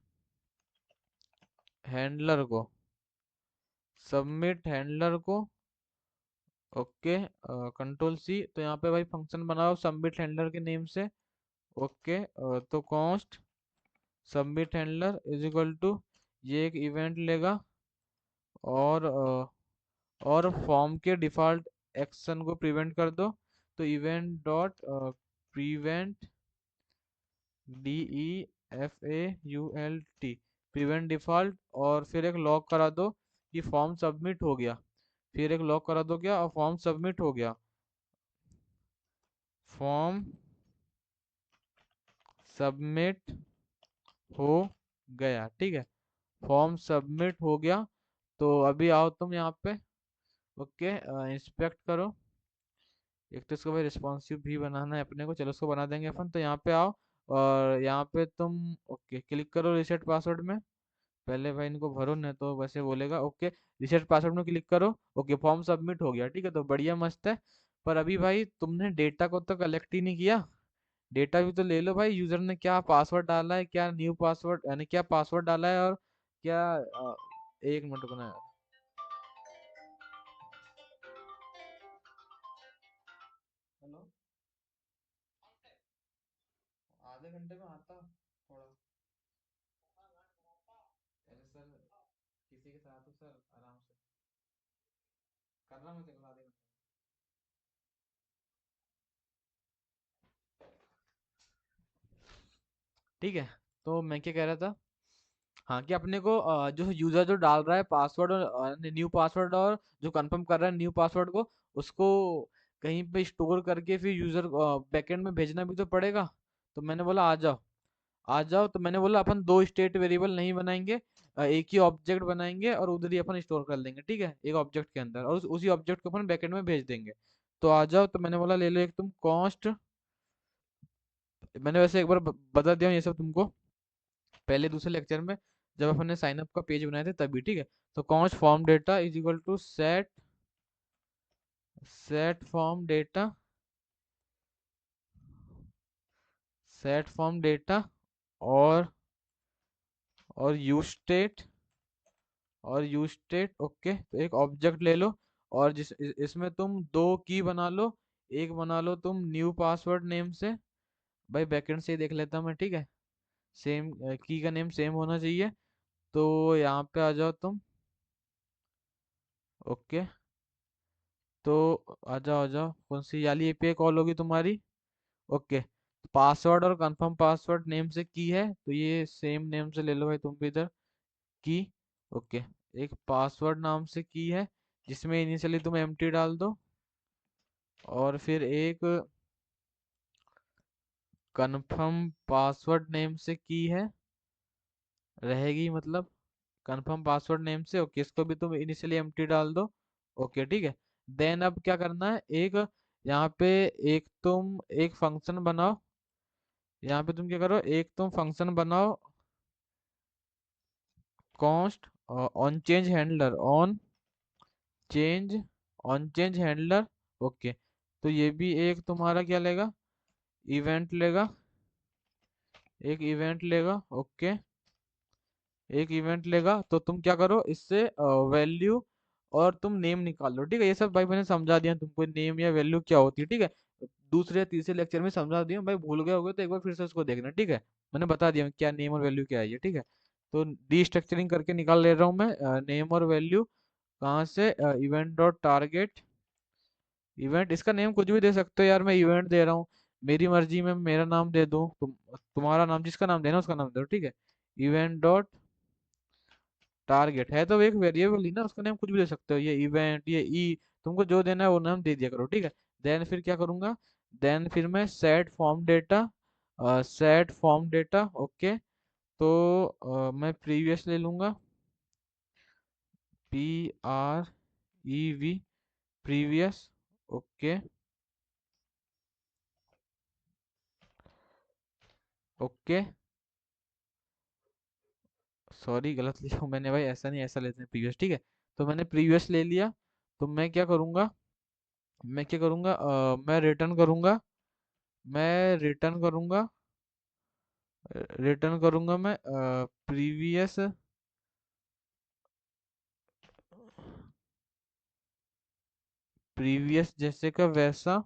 हैंडलर को, सबमिट हैंडलर को, ओके। कंट्रोल सी, तो यहाँ पे भाई फंक्शन बनाओ सबमिट हैंडलर के नेम से, ओके। तो const submit handler is equal to, ये एक इवेंट लेगा, और फॉर्म के डिफॉल्ट एक्शन को प्रिवेंट कर दो। तो event dot prevent, D E F A U L T, prevent default, और फिर एक लॉग करा दो कि फॉर्म सबमिट हो गया, फिर एक लॉग करा दो क्या, और फॉर्म सबमिट हो गया, फॉर्म सबमिट हो गया, ठीक है, फॉर्म सबमिट हो गया। तो अभी आओ तुम यहाँ पे, ओके, इंस्पेक्ट करो। एक तो इसको भाई रिस्पॉन्सिव भी बनाना है अपने को, चलो उसको बना देंगे अपन। तो यहाँ पे आओ, और यहाँ पे तुम ओके क्लिक करो रिसेट पासवर्ड में, पहले भाई इनको भरो, नहीं तो वैसे बोलेगा, ओके रिसेट पासवर्ड में क्लिक करो, ओके फॉर्म सबमिट हो गया, ठीक है, तो बढ़िया मस्त है। पर अभी भाई तुमने डेटा को तो कलेक्ट ही नहीं किया, डेटा भी तो ले लो भाई, यूजर ने क्या पासवर्ड डाला है, क्या न्यू पासवर्ड यानी क्या पासवर्ड डाला है, और क्या एक मिनट रुकना है। हेलो, आधे घंटे में आता थोड़ा। अरे सर, किसी के साथ हूँ सर, आराम से कर रहा हूँ, चल आधे घंटे में। ठीक है, तो मैं क्या कह रहा था, हाँ, कि अपने को जो यूजर जो डाल रहा है पासवर्ड और न्यू पासवर्ड, और जो कंफर्म कर रहा है न्यू पासवर्ड को, उसको कहीं पे स्टोर करके फिर यूजर बैकएंड में भेजना भी तो पड़ेगा। तो मैंने बोला आ जाओ, आ जाओ। तो मैंने बोला अपन दो स्टेट वेरिएबल नहीं बनाएंगे, एक ही ऑब्जेक्ट बनाएंगे और उधर ही अपन स्टोर कर लेंगे, ठीक है, एक ऑब्जेक्ट के अंदर, और उसी ऑब्जेक्ट को अपन बैकएंड में भेज देंगे। तो आ जाओ। तो मैंने बोला ले लो एक तुम कॉस्ट, मैंने वैसे एक बार बता दिया हूँ ये सब तुमको पहले दूसरे लेक्चर में, जब अपन ने साइन अप का पेज बनाए थे तभी, ठीक है। तो const form data is equal to set, set form data, set form data, और यूज स्टेट, और यूज स्टेट। ओके, तो एक ऑब्जेक्ट ले लो, और इसमें तुम दो की बना लो। एक बना लो तुम न्यू पासवर्ड नेम से, भाई बैकएंड से ही देख लेता हूँ मैं, ठीक है, सेम की का नेम सेम होना चाहिए। तो यहाँ पे आ जाओ तुम। ओके, तो आ जाओ, आ जाओ, कौन सी वाली एपीआई कॉल होगी तुम्हारी। ओके, पासवर्ड और कंफर्म पासवर्ड नेम से की है, तो ये सेम नेम से ले लो भाई तुम भी इधर की। ओके, एक पासवर्ड नाम से की है, जिसमें इनिशियली तुम एम्प्टी डाल दो, और फिर एक कंफर्म पासवर्ड नेम से की है रहेगी, मतलब कंफर्म पासवर्ड नेम से। ओके, इसको भी तुम इनिशियली एम्प्टी डाल दो। ओके, ठीक है। देन अब क्या करना है, एक यहाँ पे एक तुम एक फंक्शन बनाओ। यहाँ पे तुम क्या करो, एक तुम फंक्शन बनाओ, const on change handler, on change, on change handler. Okay, तो ये भी एक तुम्हारा क्या लेगा, इवेंट लेगा, एक इवेंट लेगा। ओके, एक इवेंट लेगा। तो तुम क्या करो, इससे वैल्यू और तुम नेम निकाल लो, ठीक है। ये सब भाई मैंने समझा दिया तुमको, नेम या वैल्यू क्या होती है, ठीक है। दूसरे या तीसरे लेक्चर में समझा दिया भाई, भूल गए होगे तो एक बार फिर से उसको देखना, ठीक है। मैंने बता दिया क्या नेम और वैल्यू क्या है ये, ठीक है। तो डी करके निकाल ले रहा हूँ मैं नेम और वैल्यू, कहाँ से, इवेंट डॉट टारगेट इवेंट। इसका नेम कुछ भी दे सकते हो यार, मैं इवेंट दे रहा हूँ, मेरी मर्जी में मेरा नाम दे दूँ, तुम्हारा नाम, जिसका नाम देना उसका नाम दो, ठीक है। इवेंट डॉट टारगेट है तो एक वेरिएबल ही ना, उसका नेम कुछ भी दे सकते हो, ये इवेंट, ये ई, तुमको जो देना है वो नाम दे दिया करो, ठीक है। देन फिर क्या करूंगा, देन फिर मैं set form data, set form data. Okay, तो मैं प्रीवियस ले लूंगा, PREV, previous. Okay, okay, sorry गलत लिखा हूँ मैंने भाई, ऐसा नहीं, ऐसा लेते हैं प्रीवियस, ठीक है। तो मैंने प्रीवियस ले लिया। तो मैं क्या करूँगा, मैं क्या करूँगा, मैं रिटर्न करूँगा, मैं रिटर्न करूँगा, रिटर्न करूँगा मैं प्रीवियस, प्रीवियस जैसे का वैसा,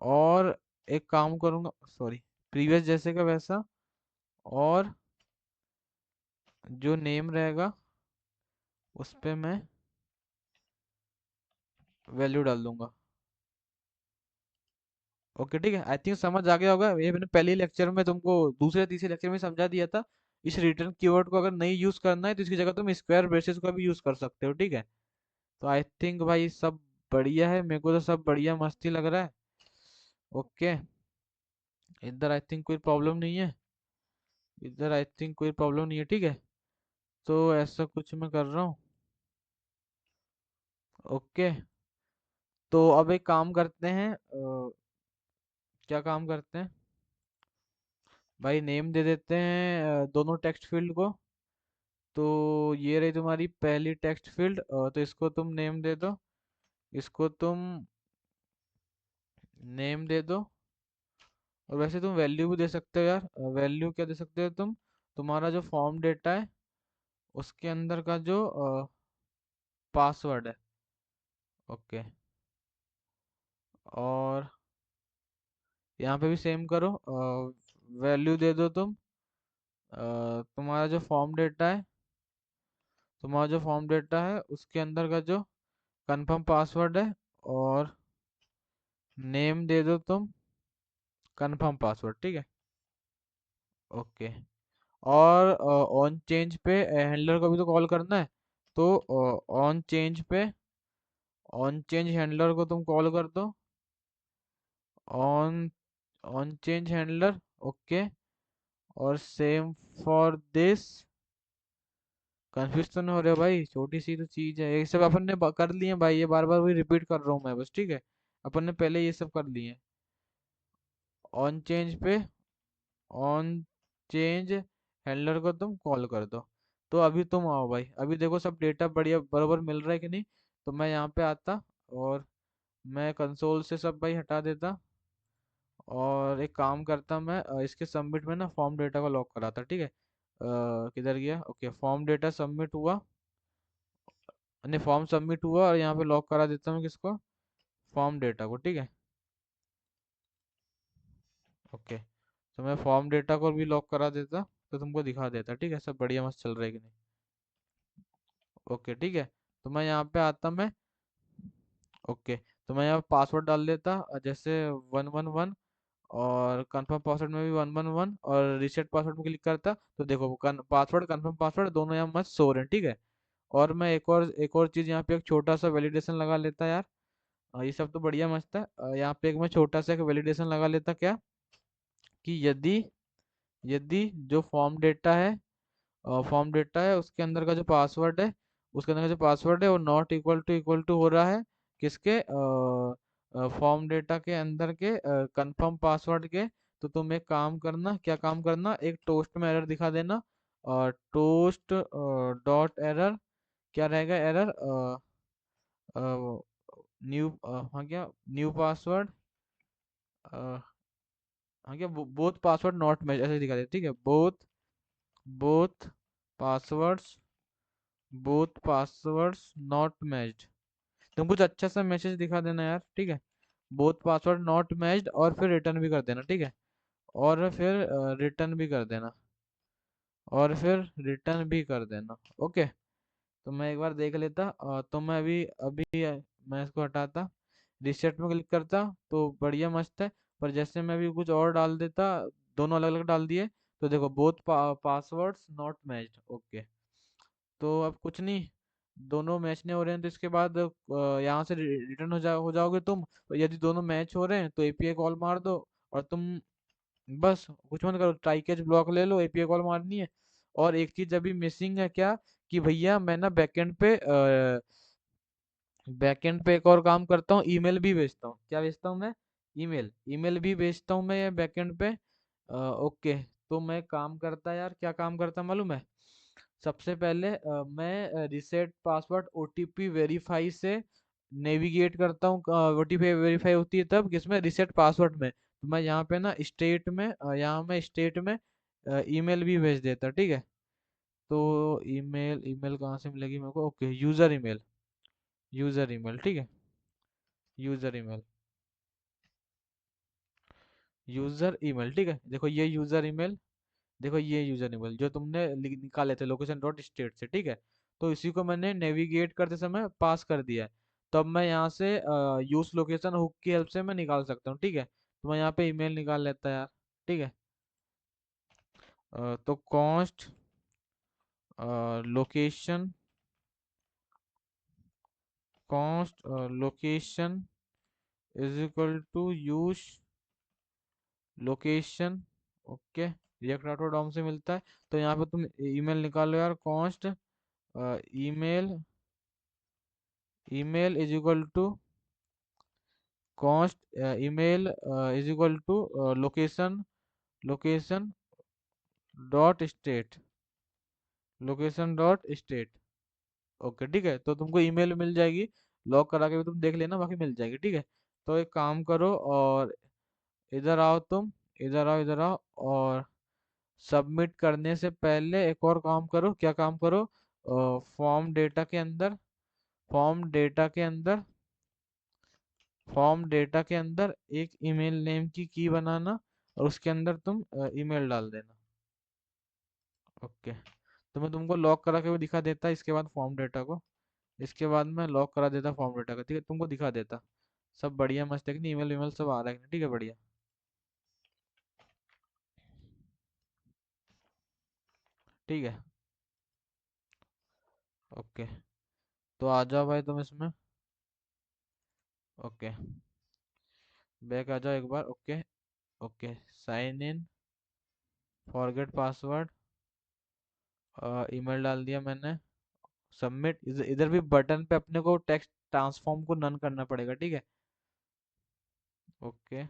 और एक काम करूँगा, सॉरी, प्रीवियस जैसे का वैसा, और जो नेम रहेगा उस पे मैं वैल्यू डाल दूंगा। ओके, ठीक है, आई थिंक समझ आ गया होगा, ये मैंने पहले लेक्चर में तुमको, दूसरे तीसरे लेक्चर में समझा दिया था। इस रिटर्न कीवर्ड को अगर नहीं यूज करना है तो इसकी जगह तुम स्क्वायर ब्रेसेस का भी यूज कर सकते हो, ठीक है। तो आई थिंक भाई सब बढ़िया है, मेरे को तो सब बढ़िया मस्ती लग रहा है। ओके, इधर आई थिंक कोई प्रॉब्लम नहीं है, इधर आई थिंक कोई प्रॉब्लम नहीं है, ठीक है। तो ऐसा कुछ मैं कर रहा हूँ। ओके, तो अब एक काम करते हैं, क्या काम करते हैं भाई, नेम दे देते हैं दोनों टेक्स्ट फील्ड को। तो ये रही तुम्हारी पहली टेक्स्ट फील्ड, तो इसको तुम नेम दे दो, इसको तुम नेम दे दो। और वैसे तुम वैल्यू भी दे सकते हो यार, वैल्यू क्या दे सकते हो तुम, तुम्हारा जो फॉर्म डेटा है उसके अंदर का जो पासवर्ड है। ओके, और यहाँ पे भी सेम करो, वैल्यू दे दो तुम तुम्हारा जो फॉर्म डेटा है, उसके अंदर का जो कंफर्म पासवर्ड है, और नेम दे दो तुम कंफर्म पासवर्ड, ठीक है। ओके। और ऑन चेंज पे हैंडलर को भी तो कॉल करना है, तो ऑन चेंज पे ऑन चेंज हैंडलर को तुम कॉल कर दो। On on change handler, okay. और सेम फॉर दिस। कंफ्यूज तो नहीं हो रहे हो भाई? छोटी सी तो चीज है ये सब, अपन ने कर लिए हैं भाई, ये बार बार वही रिपीट कर रहा हूँ मैं बस, ठीक है। अपन ने पहले ये सब कर लिए हैं। ऑन चेंज पे ऑन चेंज हैंडलर को तुम कॉल कर दो। तो अभी तुम आओ भाई, अभी देखो सब डेटा बढ़िया बराबर मिल रहा है कि नहीं। तो मैं यहाँ पे आता, और मैं कंसोल से सब भाई हटा देता, और एक काम करता मैं, इसके सबमिट में ना फॉर्म डेटा को लॉक कराता, ठीक है। किधर गया? ओके, फॉर्म डेटा सबमिट हुआ, नहीं फॉर्म सबमिट हुआ, और यहाँ पे लॉक करा देता हूँ किसको? फॉर्म डेटा को, ठीक है। ओके, तो मैं फॉर्म डेटा को भी लॉक करा देता, तो तुमको दिखा देता, ठीक है, सब बढ़िया मस्त चल रहा है कि नहीं। ओके, ठीक है। तो मैं यहाँ पे आता मैं। ओके, तो मैं यहाँ पासवर्ड डाल देता, जैसे 111, और कंफर्म पासवर्ड में भी 111, और रीसेट पासवर्ड में क्लिक करता, तो देखो पासवर्ड कंफर्म पासवर्ड दोनों यहाँ मस्त शो रहे हैं, ठीक है। और मैं एक और चीज़ यहाँ पे एक छोटा सा वैलिडेशन लगा लेता यार। ये सब तो बढ़िया मस्त है। यहाँ पे एक मैं छोटा सा एक वैलिडेशन लगा लेता, क्या कि यदि यदि जो फॉर्म डेटा है उसके अंदर का जो पासवर्ड है, वो नॉट इक्वल टू हो रहा है किसके? फॉर्म डेटा के अंदर के कंफर्म पासवर्ड के। तो तुम एक काम करना, क्या काम करना, एक टोस्ट में एरर दिखा देना, और टोस्ट डॉट एरर, क्या रहेगा एरर? न्यू, हाँ क्या, न्यू पासवर्ड, हाँ क्या, बोथ पासवर्ड नॉट मैच, ऐसे दिखा दे, ठीक है। Both passwords both passwords not matched. तुम कुछ अच्छा सा मैसेज दिखा देना यार, ठीक है। बोथ पासवर्ड नॉट मैच्ड, और फिर रिटर्न भी कर देना, ठीक है। और फिर रिटर्न भी कर देना, ओके। तो मैं एक बार देख लेता, तो मैं अभी अभी मैं इसको हटाता, रिसेट में क्लिक करता, तो बढ़िया मस्त है। पर जैसे मैं अभी कुछ और डाल देता, दोनों अलग अलग डाल दिए, तो देखो both passwords not matched, okay. तो अब कुछ नहीं, दोनों मैच नहीं हो रहे हैं, तो इसके बाद यहाँ से रिटर्न हो जाओगे तुम। तो यदि दोनों मैच हो रहे हैं तो एपीआई कॉल मार दो, और तुम बस कुछ मत करो, ट्राई कैच ब्लॉक ले लो, एपीआई कॉल मारनी है। और एक चीज अभी मिसिंग है, क्या कि भैया मैं ना बैकएंड पे एक और काम करता हूँ, ईमेल भी भेजता हूँ। क्या भेजता हूँ मैं? ईमेल ईमेल भी भेजता हूँ मैं ये बैकएंड पे। ओके, तो मैं काम करता यार, क्या काम करता मालूम है? सबसे पहले मैं रिसेट पासवर्ड ओटीपी वेरीफाई से नेविगेट करता हूँ। ओटीपी वेरीफाई होती है तब किसमें? रिसेट पासवर्ड में। तो मैं यहाँ पे ना स्टेट में, यहाँ मैं स्टेट में ईमेल भी भेज देता, ठीक है। तो ईमेल ईमेल कहाँ से मिलेगी मेरे को? ओके, यूजर ईमेल, ठीक है। यूजर ईमेल यूजर ईमेल, ठीक है। देखो ये यूजर ईमेल जो तुमने निकाले थे लोकेशन डॉट स्टेट से, ठीक है। तो इसी को मैंने नेविगेट करते समय पास कर दिया है। तो अब मैं यहाँ से यूज लोकेशन हुक की हेल्प से मैं निकाल सकता हूँ, ठीक है। तो मैं यहाँ पे ईमेल निकाल लेता यार, ठीक है। तो const location location is equal to use location, okay. React dot DOM से मिलता है। तो यहाँ पे तुम ईमेल निकालो यार, const email email is equal to const email is equal to location dot state okay, ठीक है। तो तुमको ईमेल मिल जाएगी, लॉक करा के भी तुम देख लेना, बाकी मिल जाएगी, ठीक है। तो एक काम करो, और इधर आओ तुम, इधर आओ, और सबमिट करने से पहले एक और काम करो, क्या काम करो? फॉर्म डेटा के अंदर फॉर्म डेटा के अंदर फॉर्म डेटा के अंदर एक ईमेल नेम की बनाना, और उसके अंदर तुम ईमेल डाल देना। ओके। तो मैं तुमको लॉक करा के भी दिखा देता इसके बाद फॉर्म डेटा को। इसके बाद मैं लॉक करा देता फॉर्म डेटा का, ठीक है, तुमको दिखा देता। सब बढ़िया मस्त है कि नहीं, ईमेल ईमेल सब आ रहा है कि नहीं, ठीक है बढ़िया। ठीक है। ओके। तो आ जाओ भाई तुम इसमें। ओके। बैक आ जाओ एक बार। Okay. Okay. Sign in. Forget password. Email डाल दिया मैंने। सबमिट। इधर भी बटन पे अपने को टेक्स्ट ट्रांसफॉर्म को नन करना पड़ेगा, ठीक है। ओके।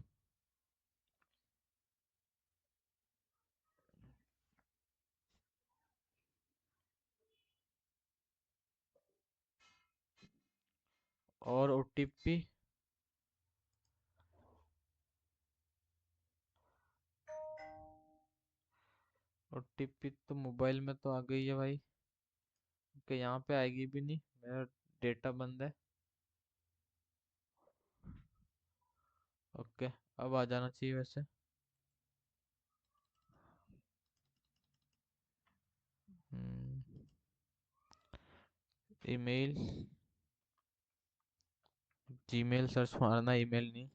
और ओटीपी। ओटीपी तो मोबाइल में तो आ गई है भाई। ओके, यहाँ पे आएगी भी नहीं, मेरा डेटा बंद है। ओके। अब आ जाना चाहिए वैसे। ईमेल। जीमेल सर्च मारना, ईमेल नहीं।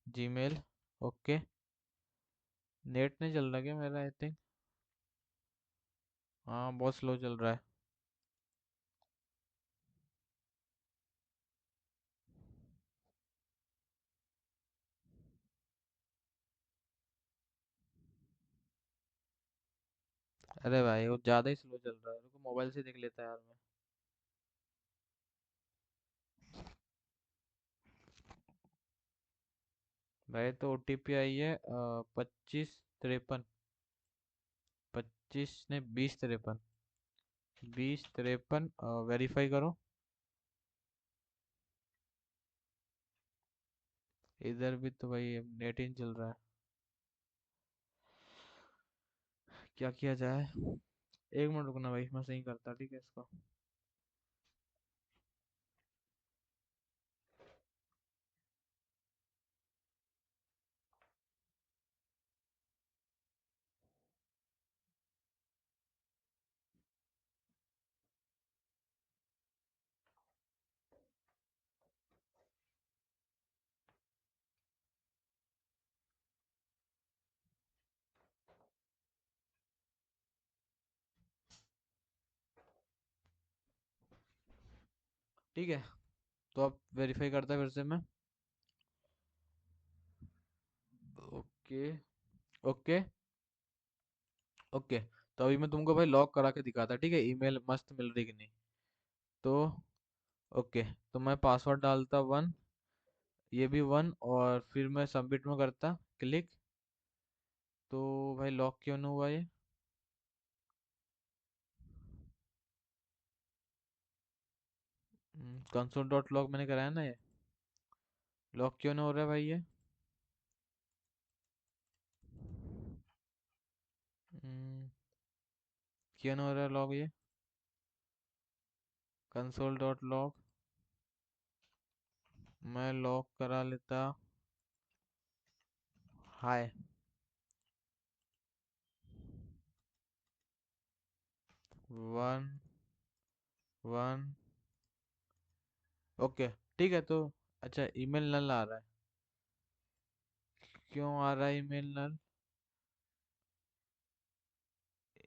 जीमेल। ओके। नेट नहीं चल रहा क्या मेरा, आई थिंक। हाँ बहुत स्लो चल रहा है। अरे भाई वो ज़्यादा ही स्लो चल रहा है, रुको मोबाइल से देख लेता यार मैं। भाई तो ओटीपी आई है 25 53। 25 ने 20 53। 20 53। वेरीफाई करो। इधर भी तो भाई नेट ही नहीं चल रहा है। क्या किया जाए। एक मिनट रुकना भाई, मैं सही करता, ठीक है इसको। ठीक है। तो अब वेरीफाई करता है फिर से मैं। ओके। ओके। ओके। तो अभी मैं तुमको भाई लॉक करा के दिखाता, ठीक है, ईमेल मस्त मिल रही कि नहीं। तो ओके। तो मैं पासवर्ड डालता 1, ये भी 1, और फिर मैं सबमिट में करता क्लिक। तो भाई लॉक क्यों नहीं हुआ ये। कंसोल डॉट लॉग मैंने कराया ना ये। लॉक क्यों नहीं हो रहा है भाई ये। हम्म, क्यों नहीं हो रहा है लॉग ये। Console dot log. मैं लॉक करा लेता। हाय। 1 1। ओके। ठीक है। तो अच्छा, ईमेल नल आ रहा है। क्यों आ रहा है ईमेल नल।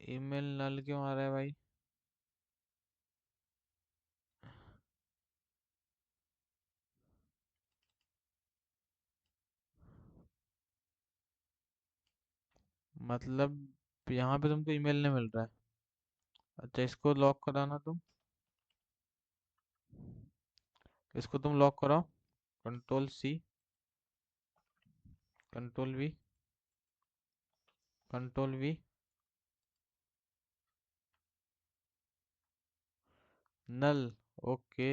ईमेल नल क्यों आ रहा है भाई। मतलब यहाँ पे तुमको ईमेल नहीं मिल रहा है। अच्छा, इसको लॉक कराना तुम। इसको तुम लॉक कराओ। Control C। Control V। Control V। नल। ओके।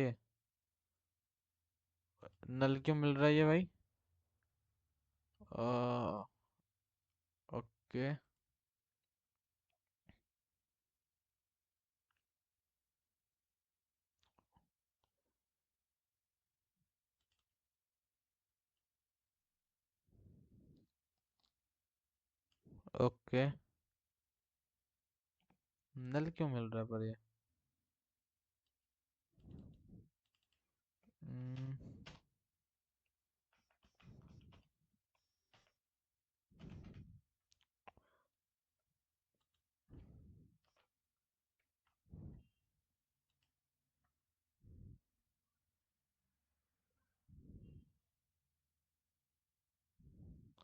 नल क्यों मिल रहा है ये भाई। अ, ओके। ओके। नल क्यों मिल रहा है पर ये? हम्म,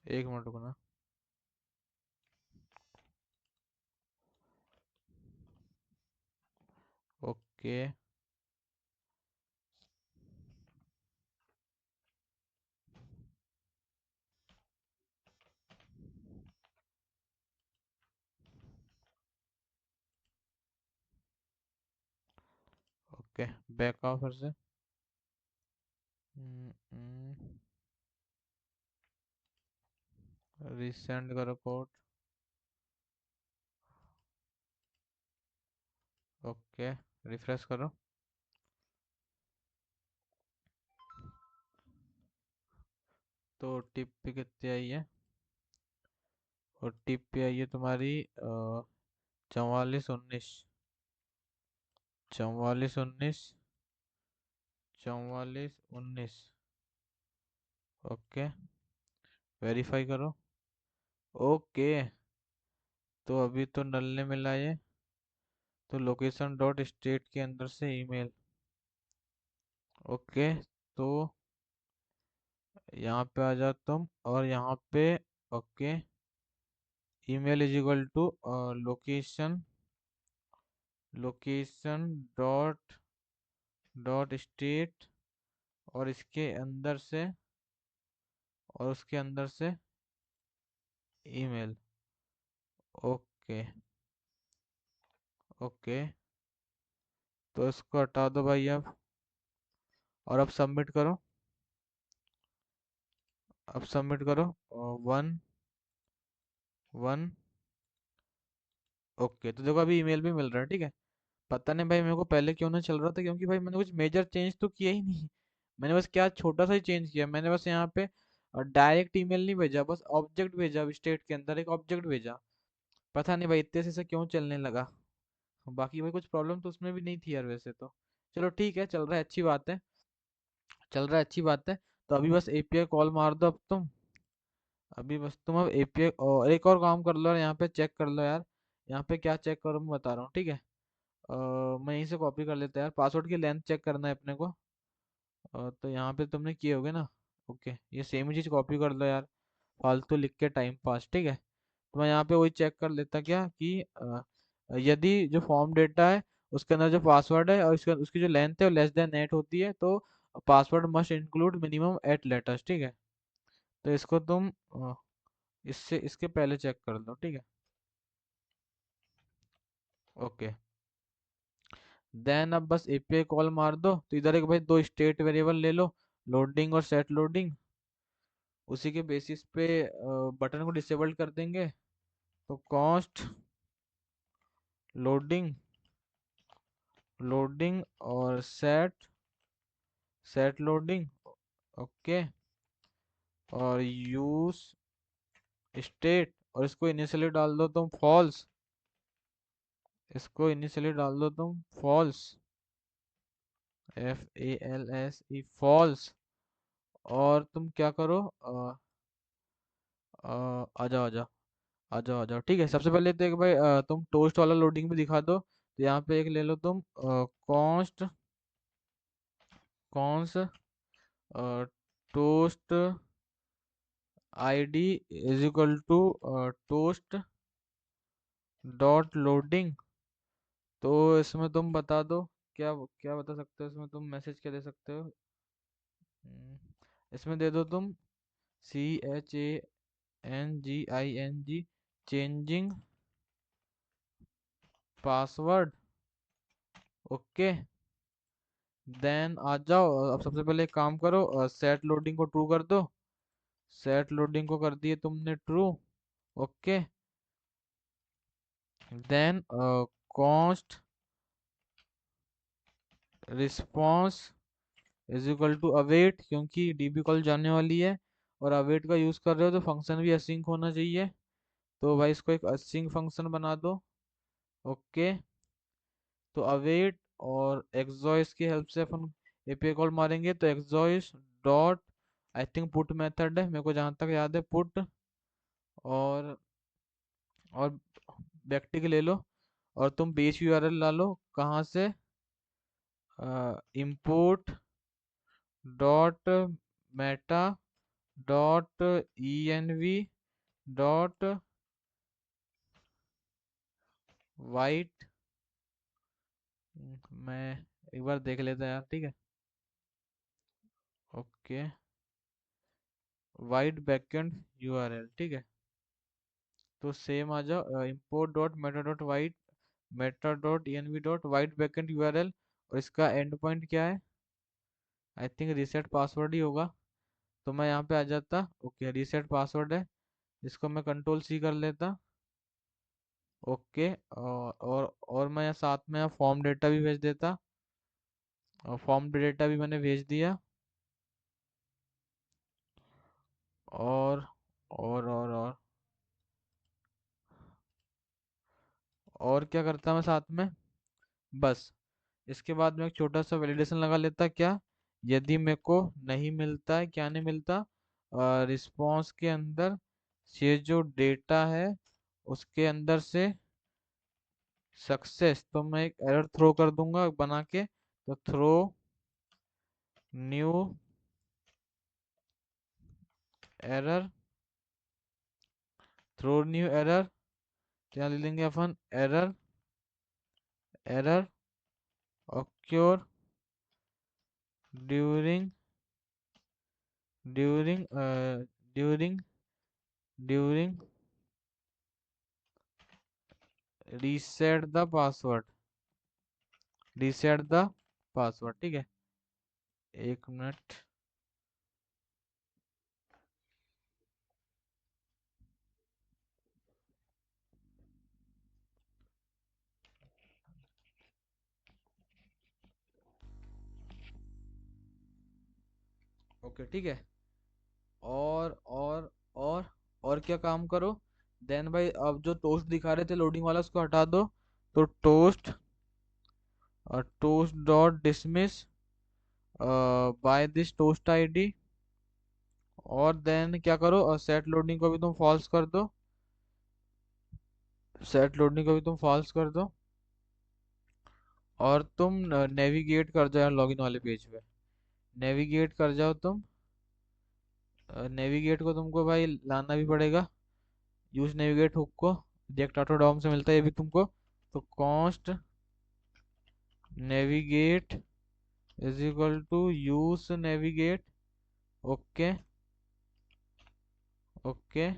एक मिनट रुको ना। ओके। ओके, बैक आओ फिर से। रिसेंड करो कोड। ओके, रिफ्रेश करो। तो टिप पे कितनी आई है? और टिप पे आई है तुम्हारी 4419। 4419। 4419। ओके, वेरीफाई करो। ओके, तो अभी तो नल ने मिला ये। तो लोकेशन डॉट स्टेट के अंदर से ईमेल। ओके, तो यहाँ पे आ जाओ तुम और यहाँ पे। Okay, email is equal to location. Location dot dot state और इसके अंदर से और उसके अंदर से ईमेल। ओके। ओके, तो इसको हटा दो भाई अब। और अब सबमिट करो। अब सबमिट करो। 1 1। ओके, तो देखो अभी ईमेल भी मिल रहा है, ठीक है। पता नहीं भाई मेरे को पहले क्यों ना चल रहा था, क्योंकि भाई मैंने कुछ मेजर चेंज तो किया ही नहीं। मैंने बस क्या छोटा सा ही चेंज किया, मैंने बस यहाँ पे डायरेक्ट ईमेल नहीं भेजा, बस ऑब्जेक्ट भेजा, स्टेट के अंदर एक ऑब्जेक्ट भेजा। पता नहीं भाई इतने से क्यों चलने लगा। बाकी भाई कुछ प्रॉब्लम तो उसमें भी नहीं थी यार वैसे तो। चलो ठीक है, चल रहा है, अच्छी बात है। चल रहा है, अच्छी बात है। तो अभी बस एपीआई कॉल मार दो अब तुम। अभी बस तुम अब एपीआई और एक और काम कर लो और यहाँ पे चेक कर लो यार। यहाँ पे क्या चेक करो मैं बता रहा हूँ, ठीक है। मैं यहीं से कॉपी कर लेता यार, पासवर्ड की लेंथ चेक करना है अपने को। तो यहाँ पे तुमने किए होगे ना। ओके, ये सेम ही चीज़ कॉपी कर लो यार। फालतू लिख के टाइम पास, ठीक है। तो मैं यहाँ पे वही चेक कर लेता क्या कि यदि जो फॉर्म डेटा है उसके अंदर जो पासवर्ड है और उसके उसकी जो लेंथ है वो लेस देन 8 होती है, तो password must include minimum 8 letters, ठीक है। तो इसको तुम इससे इसके पहले चेक कर लो, ठीक है। ओके, देन अब बस एपीआई कॉल मार दो, तो इधर एक भाई दो स्टेट वेरिएबल ले लो, लोडिंग और सेट लोडिंग। उसी के बेसिस पे बटन को डिसेबल्ड कर देंगे। तो कॉस्ट लोडिंग, लोडिंग और सेट, सेट लोडिंग। ओके, और यूज स्टेट, और इसको इनिशियली डाल दो तुम फॉल्स। इसको इनिशियली डाल दो तुम फॉल्स, FALSE फॉल्स। और तुम क्या करो, आ जाओ आ जाओ आ जाओ आ जाओ, ठीक है। सबसे पहले तो एक भाई तुम टोस्ट वाला लोडिंग भी दिखा दो, तो यहाँ पे एक ले लो तुम const, const toast ID is equal to toast dot loading. तो इसमें तुम बता दो क्या क्या बता सकते हो, इसमें तुम मैसेज क्या दे सकते हो। हम्म, इसमें दे दो तुम CHANGING changing password. Okay, then आ जाओ। अब सबसे पहले एक काम करो, सेट लोडिंग को ट्रू कर दो। सेट लोडिंग को कर दिए तुमने true. Okay, then const response is equal to await, क्योंकि डीबी कॉल जाने वाली है और अवेट का यूज कर रहे हो तो फंक्शन भी असिंक होना चाहिए। तो भाई इसको एक असिंक फंक्शन बना दो। ओके। तो अवेट और एक्सॉइस की हेल्प से अपन एपीआई कॉल मारेंगे। तो axios dot, I think put method है, मेरे को जहाँ तक याद है पुट, और और बैकटिक ले लो, और तुम बेस यूआरएल ला लो। कहाँ से? Import dot Meta dot env dot white. मैं एक बार देख लेता यार, ठीक है। ओके, वाइट बैकएंड यूआरएल, ठीक है। तो सेम आ जाओ, import dot Meta dot white, Meta dot env dot white backend URL, और इसका एंड पॉइंट क्या है? आई थिंक रीसेट पासवर्ड ही होगा। तो मैं यहाँ पे आ जाता। ओके, रीसेट पासवर्ड है, इसको मैं कंट्रोल सी कर लेता। ओके, और मैं यहाँ साथ में यहाँ फॉर्म डेटा भी भेज देता, और फॉर्म डेटा भी मैंने भेज दिया। और और क्या करता मैं साथ में? बस इसके बाद में एक छोटा सा वैलिडेशन लगा लेता। क्या? यदि मेरे को नहीं मिलता है, क्या नहीं मिलता, रिस्पॉन्स के अंदर ये जो डेटा है उसके अंदर से सक्सेस, तो मैं एक एरर थ्रो कर दूंगा बना के। तो throw new error, throw new error, क्या ले लेंगे अपन? Error, error occur during during during during reset the password, reset the password, ठीक है। एक मिनट। ओके, ठीक है। और और क्या काम करो? देन भाई अब जो टोस्ट दिखा रहे थे लोडिंग वाला उसको हटा दो। तो toast, toast dot dismiss by this toast ID, और देन क्या करो, सेट लोडिंग को भी तुम फॉल्स कर दो, सेट लोडिंग को भी तुम फॉल्स कर दो। और तुम नेविगेट कर जाओ लॉगिन वाले पेज पे, नेविगेट कर जाओ तुम। नेविगेट को तुमको भाई लाना भी पड़ेगा, यूज नेविगेट हुक को, रिएक्ट ऑटो डॉम से मिलता है ये भी तुमको। तो const navigate is equal to use navigate. Okay, okay.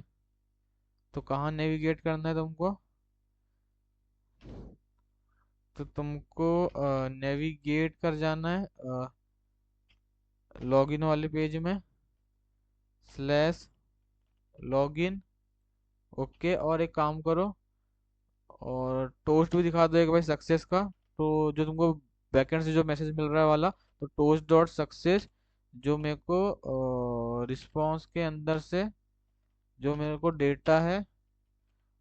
तो कहाँ नेविगेट करना है तुमको? तो तुमको नेविगेट कर जाना है लॉगिन वाले पेज में, स्लैश लॉगिन। ओके, और एक काम करो, और टोस्ट भी दिखा दो एक भाई सक्सेस का। तो जो तुमको बैकएंड से जो मैसेज मिल रहा है वाला, तो टोस्ट डॉट सक्सेस, जो मेरे को रिस्पॉन्स के अंदर से जो मेरे को डेटा है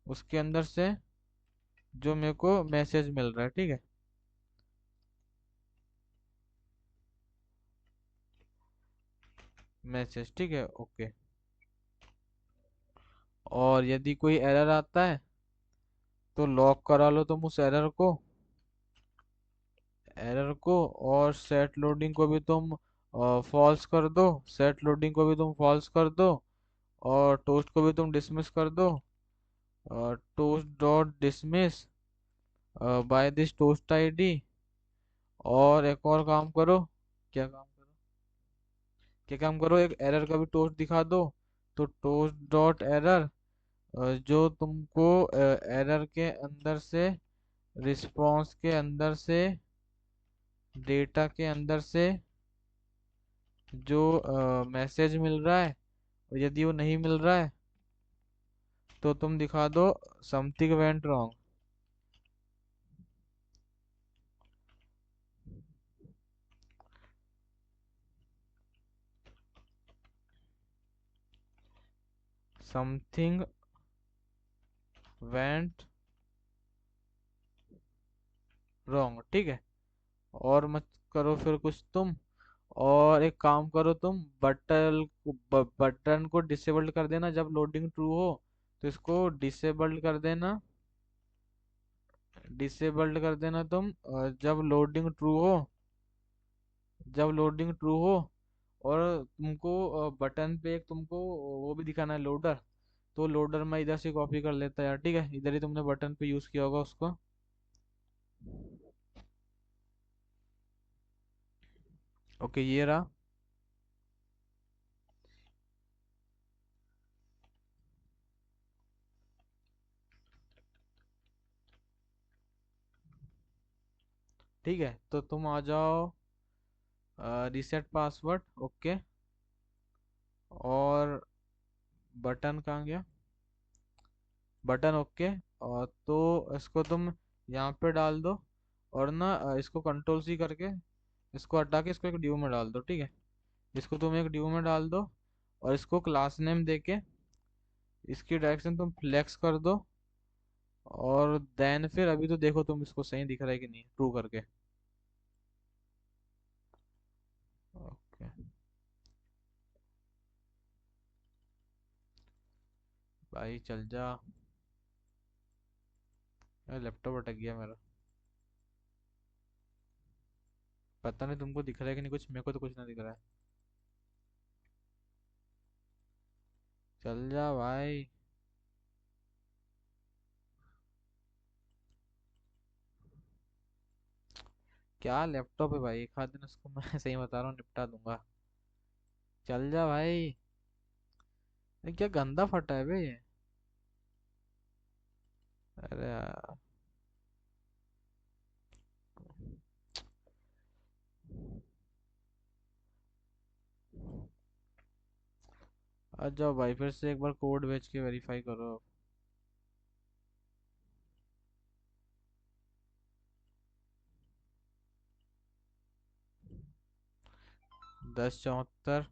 उसके अंदर से जो मेरे को मैसेज मिल रहा है, ठीक है। मैसेज, ठीक है, ओके। और यदि कोई एरर आता है तो लॉक करा लो तुम उस एरर को, एरर को। और सेट लोडिंग को भी तुम फॉल्स कर दो, सेट लोडिंग को भी तुम फॉल्स कर दो, और टोस्ट को भी तुम डिसमिस कर दो, toast dot dismiss by this toast ID. और एक और काम करो। क्या काम करो? क्या काम करो, एक एरर का भी टोस्ट दिखा दो। तो टोस्ट डॉट एरर, जो तुमको एरर के अंदर से, रिस्पॉन्स के अंदर से, डेटा के अंदर से जो मैसेज मिल रहा है, और यदि वो नहीं मिल रहा है तो तुम दिखा दो something went wrong. Something went wrong, ठीक है। और मत करो फिर कुछ तुम। और एक काम करो तुम, बटन को डिसेबल्ड कर देना जब लोडिंग ट्रू हो। तो इसको डिसेबल्ड कर देना, डिसेबल्ड कर देना तुम जब लोडिंग ट्रू हो, जब लोडिंग ट्रू हो। और तुमको बटन पे एक तुमको वो भी दिखाना है, लोडर। तो लोडर मैं इधर से कॉपी कर लेता यार, ठीक है, इधर ही तुमने बटन पे यूज किया होगा उसको। ओके, ये रहा। ठीक है, तो तुम आ जाओ रीसेट पासवर्ड। ओके। और बटन कहाँ गया? Button, okay. और तो इसको तुम यहाँ पे डाल दो। और ना इसको कंट्रोल सी करके इसको हटा के इसको एक ड्यू में डाल दो, ठीक है। इसको तुम एक ड्यू में डाल दो। और इसको क्लास नेम देके इसकी डायरेक्शन तुम फ्लेक्स कर दो। और देन फिर अभी तो देखो तुम इसको सही दिख रहा है कि नहीं, ट्रू करके। ओके भाई, चल जा। लैपटॉप अटक गया मेरा। पता नहीं तुमको दिख रहा है कि नहीं कुछ, मेरे को तो कुछ ना दिख रहा है। चल जा भाई। क्या लैपटॉप है भाई, एक आध दिन उसको मैं सही बता रहा हूँ निपटा दूंगा। चल जा भाई। ये क्या गंदा फटा है बे ये। अरे यार। आ जाओ भाई, फिर से एक बार कोड भेज के वेरीफाई करो। 1074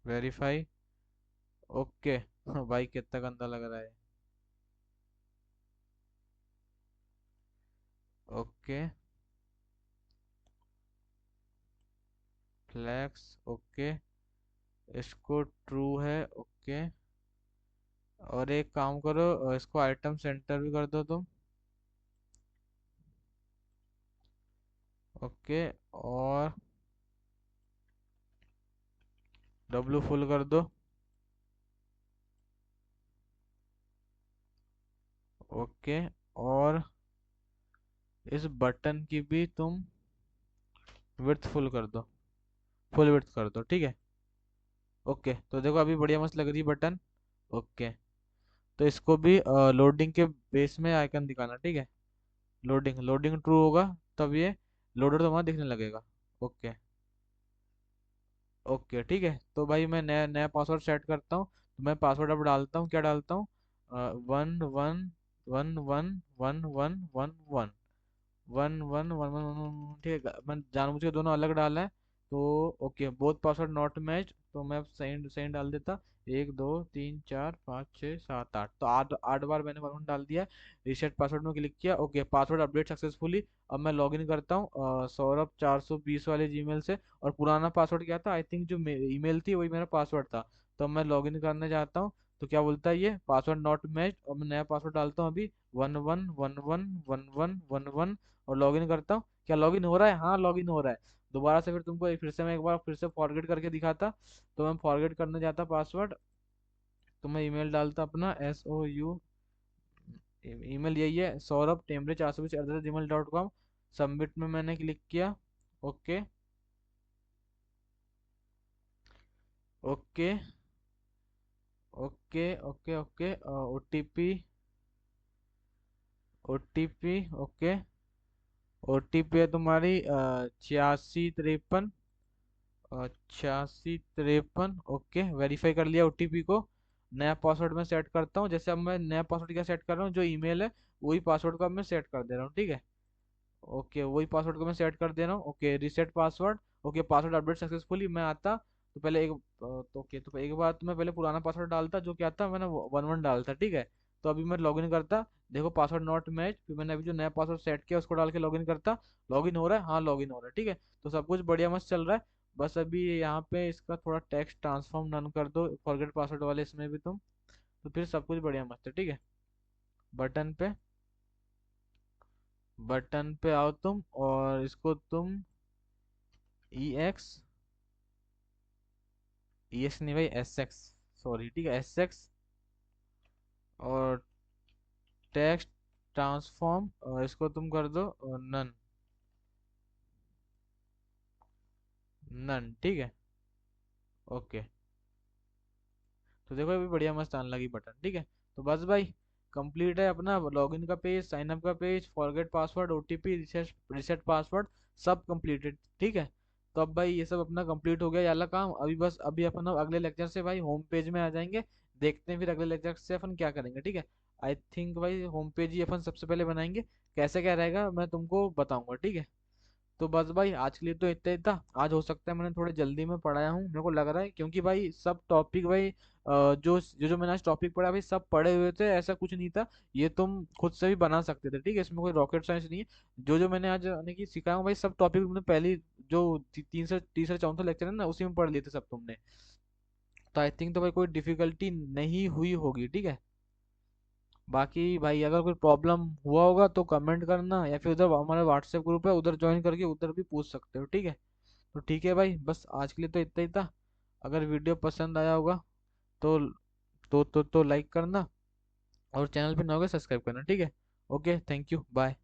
वेरीफाई। ओके। भाई कितना गंदा लग रहा है। ओके। Flex, okay. इसको ट्रू है, ओके। और एक काम करो, इसको आइटम सेंटर भी कर दो तुम। ओके। और डब्लू फुल कर दो। ओके। और इस बटन की भी तुम विड्थ फुल कर दो, फुल विड्थ कर दो, ठीक है। ओके, तो देखो अभी बढ़िया मस्त लग रही है बटन। ओके। तो इसको भी लोडिंग के बेस में आइकन दिखाना, ठीक है। लोडिंग लोडिंग ट्रू होगा तब ये लोडर तुम्हारा दिखने लगेगा। ओके। ओके, ठीक है। तो भाई मैं नया नया पासवर्ड सेट करता हूँ। तो मैं पासवर्ड अब डालता हूँ, क्या डालता हूँ? 11111111 1111, ठीक है। मैं जानबूझ के दोनों अलग डाला है। तो okay, both password not match, तो मैं सही सही डाल देता। 1 2 3 4 5 6 7 8, तो आठ आठ बार मैंने पासवर्ड डाल दिया। रीसेट पासवर्ड में क्लिक किया, ओके, पासवर्ड अपडेट सक्सेसफुली। अब मैं लॉगिन करता हूँ सौरभ 420 वाले जीमेल से। और पुराना पासवर्ड क्या था, आई थिंक जो ईमेल थी वही मेरा पासवर्ड था। तो मैं लॉगिन करने जाता हूँ। तो क्या बोलता है ये, पासवर्ड नॉट मैच। और मैं नया पासवर्ड डालता हूँ अभी, 11111111। और लॉगिन करता हूँ, क्या लॉगिन हो रहा है? हाँ, लॉगिन हो रहा है। दोबारा से फिर तुमको फिर से मैं एक बार फिर से फॉरगेट करके दिखाता। तो मैं फॉरगेट करने जाता पासवर्ड। तो मैं ईमेल डालता अपना, SOU, ईमेल यही है, सौरभ टेमरे 420 @gmail.com। सबमिट में मैंने क्लिक किया। Okay. Okay. Okay. Okay. Okay. OTP, OTP, okay. OTP है तुम्हारी 8653, 8653। ओके, वेरीफाई कर लिया OTP को। नया पासवर्ड मैं सेट करता हूँ। जैसे अब मैं नया पासवर्ड क्या सेट कर रहा हूँ, जो ईमेल है वही पासवर्ड को अब मैं सेट कर दे रहा हूँ, ठीक है। ओके, वही पासवर्ड को मैं सेट कर दे रहा हूँ। Okay, reset password. Okay, password update successfully. मैं आता तो पहले तो ओके, तो एक बार तो मैं पहले पुराना पासवर्ड डालता, जो क्या था, मैंने 11 डालता, ठीक है। तो अभी मैं लॉगिन करता, देखो पासवर्ड नॉट मैच, फिर मैंने अभी जो नया पासवर्ड सेट किया उसको डाल के लॉगिन करता। लॉगिन हो रहा है, हाँ लॉगिन हो रहा है, ठीक है। तो सब कुछ बढ़िया मस्त चल रहा है। बस अभी यहाँ पे इसका थोड़ा टेक्स्ट ट्रांसफॉर्म नन कर दो फॉरगेट पासवर्ड वाले इसमें भी तुम, तो फिर सब कुछ बढ़िया मस्त है, ठीक है। बटन पे बटन पे आओ तुम, और इसको तुम EX, EX नहीं भाई, SX, सॉरी, ठीक है, SX। और टेक्स्ट ट्रांसफॉर्म, और इसको तुम कर दो नन, नन, ठीक है। ओके, तो देखो अभी बढ़िया मस्त आने लगी बटन, ठीक है। तो बस भाई, कंप्लीट है अपना लॉगिन का पेज, साइन अप का page, forget password, OTP, reset reset password, सब कंप्लीटेड, ठीक है। तो अब भाई ये सब अपना कंप्लीट हो गया ये वाला काम। अभी बस अभी अपन अब अगले लेक्चर से भाई होम पेज में आ जाएंगे। देखते हैं फिर अगले लेक्चर से अपन क्या करेंगे, ठीक है। आई थिंक भाई होम पेज ही अपन सबसे पहले बनाएंगे। कैसे क्या रहेगा मैं तुमको बताऊंगा, ठीक है। तो बस भाई आज के लिए तो इतना ही था। आज हो सकता है मैंने थोड़े जल्दी में पढ़ाया हूँ, मेरे को लग रहा है, क्योंकि भाई सब टॉपिक भाई जो मैंने आज टॉपिक पढ़ा भाई सब पढ़े हुए थे, ऐसा कुछ नहीं था। ये तुम खुद से भी बना सकते थे, ठीक है, इसमें कोई रॉकेट साइंस नहीं है। जो जो मैंने आज यानी कि सिखाया हूँ भाई, सब टॉपिक तुमने पहली जो तीन से तीसरा चौथा लेक्चर है ना, उसी में पढ़ लिए थे सब तुमने। तो आई थिंक तो भाई कोई डिफिकल्टी नहीं हुई होगी, ठीक है। बाकी भाई अगर कोई प्रॉब्लम हुआ होगा तो कमेंट करना, या फिर उधर हमारा व्हाट्सएप ग्रुप है, उधर ज्वाइन करके उधर भी पूछ सकते हो, ठीक है। तो ठीक है भाई, बस आज के लिए तो इतना ही था। अगर वीडियो पसंद आया होगा तो लाइक करना, और चैनल पे नए हो सब्सक्राइब करना, ठीक है। Okay, thank you, bye.